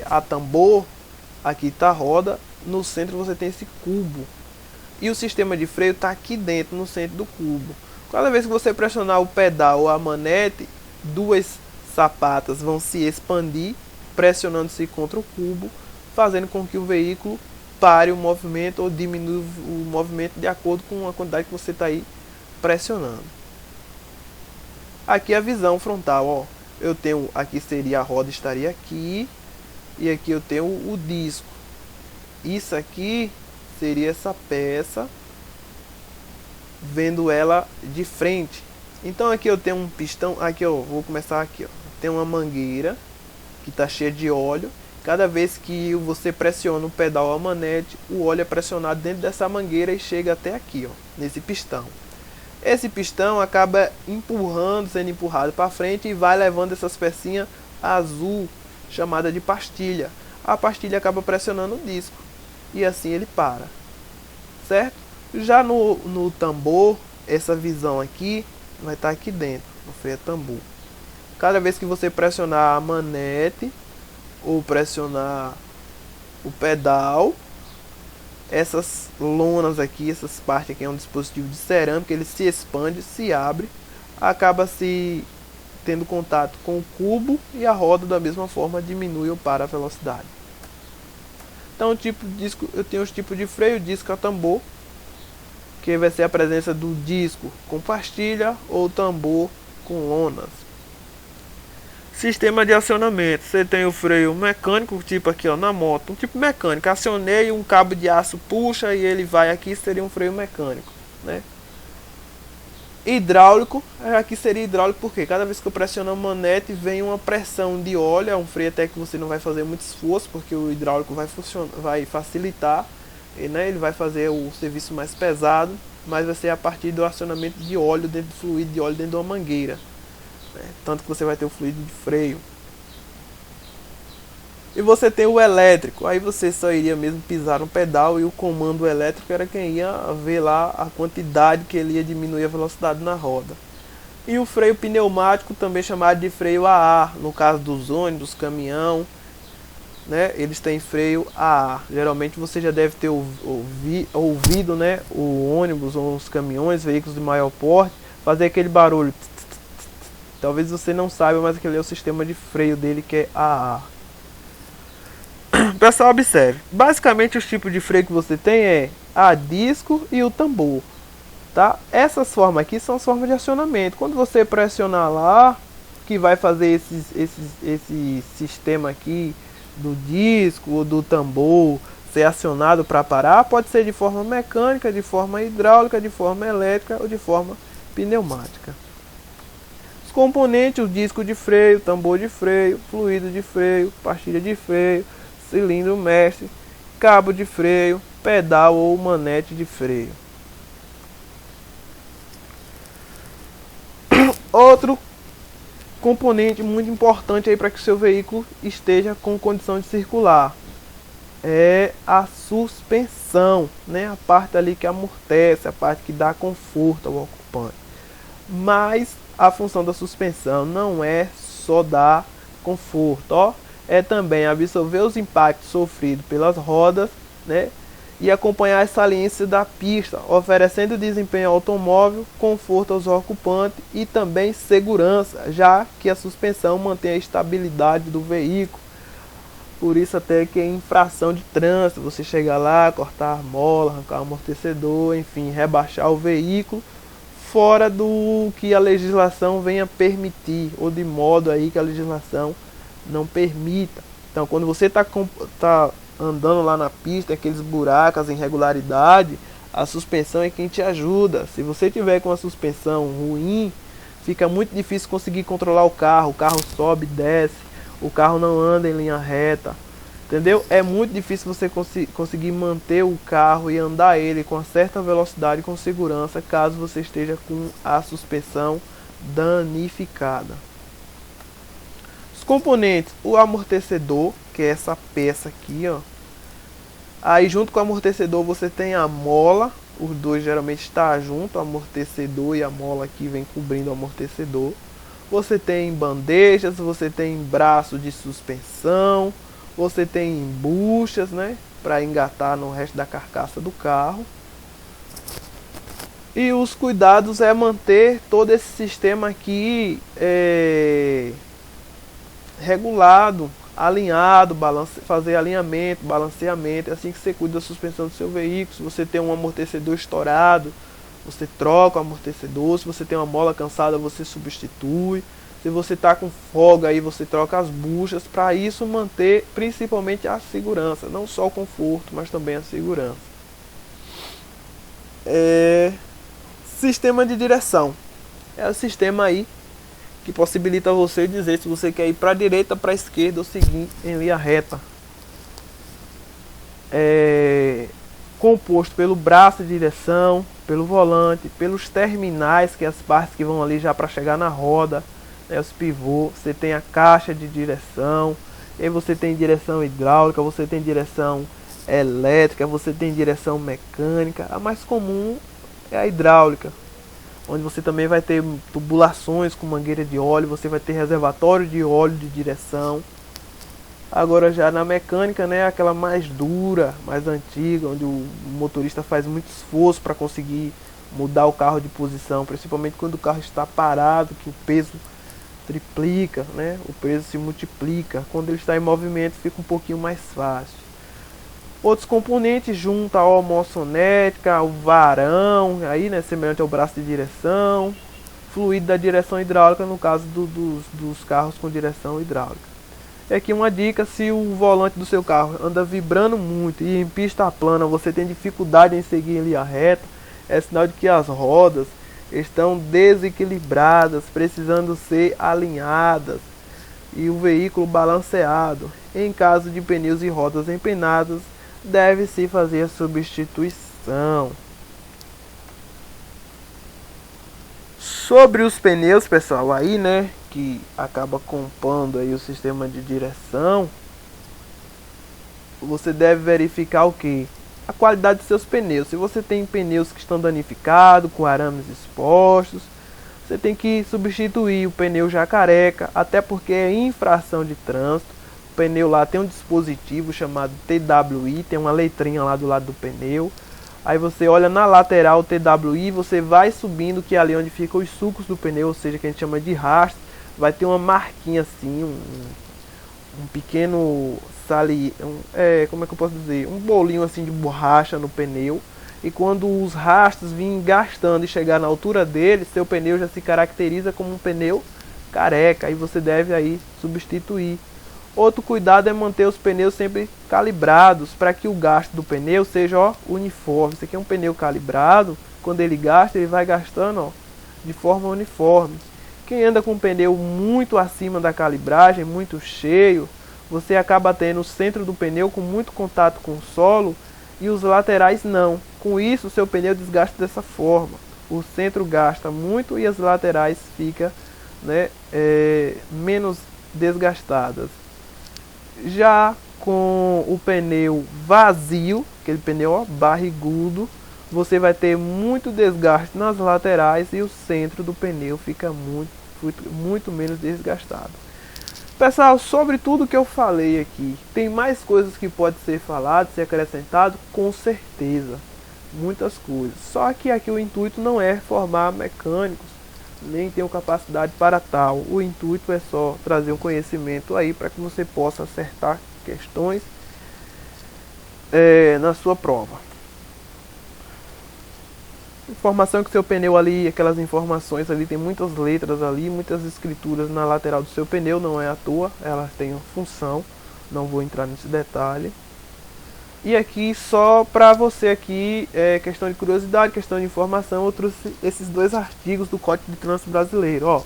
a tambor, aqui está a roda, no centro você tem esse cubo. E o sistema de freio está aqui dentro, no centro do cubo. Cada vez que você pressionar o pedal ou a manete, duas sapatas vão se expandir, pressionando-se contra o cubo, fazendo com que o veículo pare o movimento ou diminua o movimento de acordo com a quantidade que você está aí pressionando. Aqui a visão frontal, ó. Eu tenho, aqui seria a roda, estaria aqui, e aqui eu tenho o disco. Isso aqui seria essa peça, vendo ela de frente. Então aqui eu tenho um pistão, aqui eu vou começar aqui, ó. Tem uma mangueira que está cheia de óleo. Cada vez que você pressiona o pedal ou a manete, o óleo é pressionado dentro dessa mangueira e chega até aqui, ó, nesse pistão. Esse pistão acaba empurrando, sendo empurrado para frente e vai levando essas pecinhas azul, chamada de pastilha. A pastilha acaba pressionando o disco e assim ele para, certo? Já no tambor, essa visão aqui vai estar aqui dentro, no freio a tambor. Cada vez que você pressionar a manete ou pressionar o pedal, essas lonas aqui, essas partes aqui é um dispositivo de cerâmica, ele se expande, se abre, acaba se tendo contato com o cubo e a roda da mesma forma diminui ou para a velocidade. Então tipo de disco, eu tenho os tipos de freio, disco a tambor, que vai ser a presença do disco com pastilha ou tambor com lonas. Sistema de acionamento, você tem o freio mecânico, tipo aqui ó, na moto, um tipo mecânico, acionei, um cabo de aço puxa e ele vai aqui, seria um freio mecânico, né? Hidráulico, aqui seria hidráulico porque cada vez que eu pressiono a manete vem uma pressão de óleo, é um freio até que você não vai fazer muito esforço, porque o hidráulico vai facilitar, né? Ele vai fazer o serviço mais pesado, mas vai ser a partir do acionamento de óleo, dentro do fluido de óleo dentro de uma mangueira. Tanto que você vai ter o fluido de freio. E você tem o elétrico. Aí você só iria mesmo pisar no pedal e o comando elétrico era quem ia ver lá a quantidade que ele ia diminuir a velocidade na roda. E o freio pneumático, também chamado de freio a ar. No caso dos ônibus, caminhão, né, eles têm freio a ar. Geralmente você já deve ter ouvido, né, o ônibus ou os caminhões, veículos de maior porte, fazer aquele barulho. Talvez você não saiba, mas aquele é o sistema de freio dele, que é a ar. Pessoal, observe. Basicamente os tipos de freio que você tem é a disco e o tambor, tá? Essas formas aqui são as formas de acionamento. Quando você pressionar lá, que vai fazer esse sistema aqui do disco ou do tambor ser acionado para parar, pode ser de forma mecânica, de forma hidráulica, de forma elétrica ou de forma pneumática. Os componentes: o disco de freio, tambor de freio, fluido de freio, pastilha de freio, cilindro mestre, cabo de freio, pedal ou manete de freio. Outro componente muito importante aí para que o seu veículo esteja com condição de circular é a suspensão, né? A parte ali que amortece, a parte que dá conforto ao ocupante. Mas a função da suspensão não é só dar conforto, ó, é também absorver os impactos sofridos pelas rodas, né, e acompanhar as saliências da pista, oferecendo desempenho ao automóvel, conforto aos ocupantes e também segurança, já que a suspensão mantém a estabilidade do veículo. Por isso até que é infração de trânsito, você chegar lá, cortar a mola, arrancar o amortecedor, enfim, rebaixar o veículo fora do que a legislação venha permitir, ou de modo aí que a legislação não permita. Então quando você está andando lá na pista, aqueles buracos, as irregularidades, a suspensão é quem te ajuda. Se você tiver com a suspensão ruim, fica muito difícil conseguir controlar o carro sobe, desce, o carro não anda em linha reta, entendeu? É muito difícil você conseguir manter o carro e andar ele com uma certa velocidade e com segurança, caso você esteja com a suspensão danificada. componentes, o amortecedor, que é essa peça aqui, ó. Aí junto com o amortecedor você tem a mola, os dois geralmente estão juntos, o amortecedor e a mola aqui vem cobrindo o amortecedor. Você tem bandejas, você tem braço de suspensão, você tem buchas, né, para engatar no resto da carcaça do carro. E os cuidados é manter todo esse sistema aqui regulado, alinhado, fazer alinhamento, balanceamento. É assim que você cuida da suspensão do seu veículo. Se você tem um amortecedor estourado, você troca o amortecedor. Se você tem uma mola cansada, você substitui. Se você está com folga, aí você troca as buchas. Para isso manter principalmente a segurança, não só o conforto, mas também a segurança. Sistema de direção é o sistema aí que possibilita você dizer se você quer ir para a direita, para a esquerda ou seguir em linha reta. É composto pelo braço de direção, pelo volante, pelos terminais, que é as partes que vão ali já para chegar na roda, né, os pivôs. Você tem a caixa de direção, e aí você tem direção hidráulica, você tem direção elétrica, você tem direção mecânica. A mais comum é a hidráulica, onde você também vai ter tubulações com mangueira de óleo, você vai ter reservatório de óleo de direção. Agora já na mecânica, né, aquela mais dura, mais antiga, onde o motorista faz muito esforço para conseguir mudar o carro de posição, principalmente quando o carro está parado, que o peso triplica, né, o peso se multiplica. Quando ele está em movimento fica um pouquinho mais fácil. Outros componentes junto à homosonética, o varão, aí, né, semelhante ao braço de direção, fluido da direção hidráulica no caso dos carros com direção hidráulica. É aqui uma dica: se o volante do seu carro anda vibrando muito e em pista plana você tem dificuldade em seguir em linha reta, é sinal de que as rodas estão desequilibradas, precisando ser alinhadas e o veículo balanceado. Em caso de pneus e rodas empenadas, deve-se fazer a substituição. Sobre os pneus, pessoal, aí, né, que acaba compondo aí o sistema de direção, você deve verificar o que? A qualidade dos seus pneus. Se você tem pneus que estão danificados, com arames expostos, você tem que substituir o pneu já careca, até porque é infração de trânsito. O pneu lá tem um dispositivo chamado TWI, tem uma letrinha lá do lado do pneu. Aí você olha na lateral TWI, você vai subindo, que é ali onde ficam os sulcos do pneu, ou seja, que a gente chama de rastro. Vai ter uma marquinha assim, um pequeno como é que eu posso dizer? Um bolinho assim de borracha no pneu. E quando os rastros virem gastando e chegar na altura dele, seu pneu já se caracteriza como um pneu careca. Aí você deve aí substituir. Outro cuidado é manter os pneus sempre calibrados, para que o gasto do pneu seja uniforme. Esse aqui é um pneu calibrado, quando ele gasta, ele vai gastando de forma uniforme. Quem anda com o pneu muito acima da calibragem, muito cheio, você acaba tendo o centro do pneu com muito contato com o solo e os laterais não. Com isso, o seu pneu desgasta dessa forma. O centro gasta muito e as laterais ficam, né, menos desgastadas. Já com o pneu vazio, aquele pneu barrigudo, você vai ter muito desgaste nas laterais e o centro do pneu fica muito menos desgastado. Pessoal, sobre tudo que eu falei aqui, tem mais coisas que pode ser falado, ser acrescentado? Com certeza, muitas coisas. Só que aqui o intuito não é formar mecânicos, nem tenho capacidade para tal. O intuito é só trazer um conhecimento aí para que você possa acertar questões na sua prova. Informação que seu pneu ali, aquelas informações ali, tem muitas letras ali, muitas escrituras na lateral do seu pneu, não é à toa, elas têm uma função, não vou entrar nesse detalhe. E aqui só para você aqui, questão de curiosidade, questão de informação, eu trouxe esses dois artigos do Código de Trânsito Brasileiro. Ó,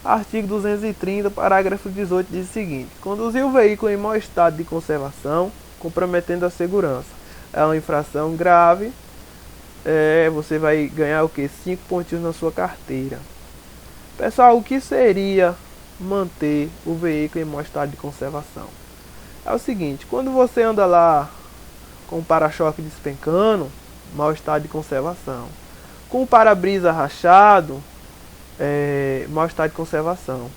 artigo 230, parágrafo 18 diz o seguinte: conduzir o veículo em mau estado de conservação, comprometendo a segurança, é uma infração grave. Você vai ganhar o que? 5 pontinhos na sua carteira. Pessoal, o que seria manter o veículo em mau estado de conservação? É o seguinte, quando você anda lá com o para-choque despencando, mau estado de conservação. Com o para-brisa rachado, mau estado de conservação.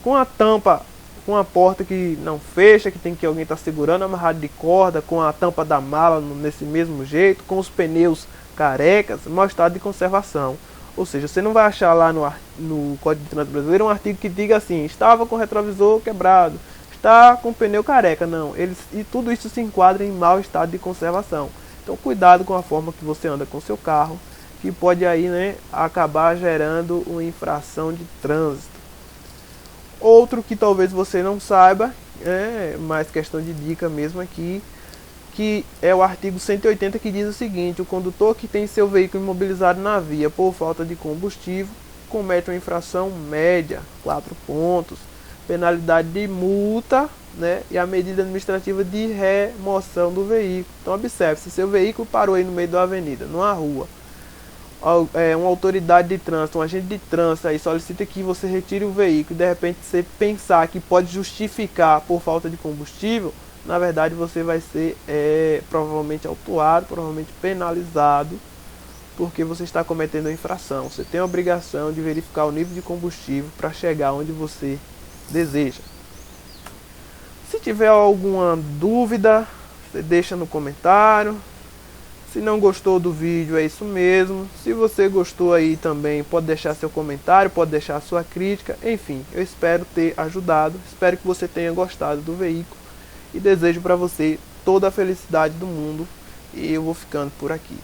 Com a tampa, com a porta que não fecha, que tem que alguém estar segurando, amarrado de corda, com a tampa da mala nesse mesmo jeito, com os pneus carecas, mau estado de conservação. Ou seja, você não vai achar lá no Código de Trânsito Brasileiro um artigo que diga assim, estava com o retrovisor quebrado, está com o pneu careca. Não, e tudo isso se enquadra em mau estado de conservação. Então cuidado com a forma que você anda com o seu carro, que pode aí, né, acabar gerando uma infração de trânsito. Outro que talvez você não saiba, mais questão de dica mesmo aqui, que é o artigo 180, que diz o seguinte: o condutor que tem seu veículo imobilizado na via por falta de combustível comete uma infração média, 4 pontos, penalidade de multa, né, e a medida administrativa de remoção do veículo. Então observe, se seu veículo parou aí no meio da avenida, numa rua, uma autoridade de trânsito, um agente de trânsito aí solicita que você retire o veículo e de repente você pensar que pode justificar por falta de combustível, na verdade você vai ser provavelmente autuado, provavelmente penalizado, porque você está cometendo uma infração. Você tem a obrigação de verificar o nível de combustível para chegar onde você deseja. Se tiver alguma dúvida, você deixa no comentário. Se não gostou do vídeo, é isso mesmo. Se você gostou aí também, pode deixar seu comentário, pode deixar sua crítica. Enfim, eu espero ter ajudado. Espero que você tenha gostado do veículo. E desejo para você toda a felicidade do mundo. E eu vou ficando por aqui.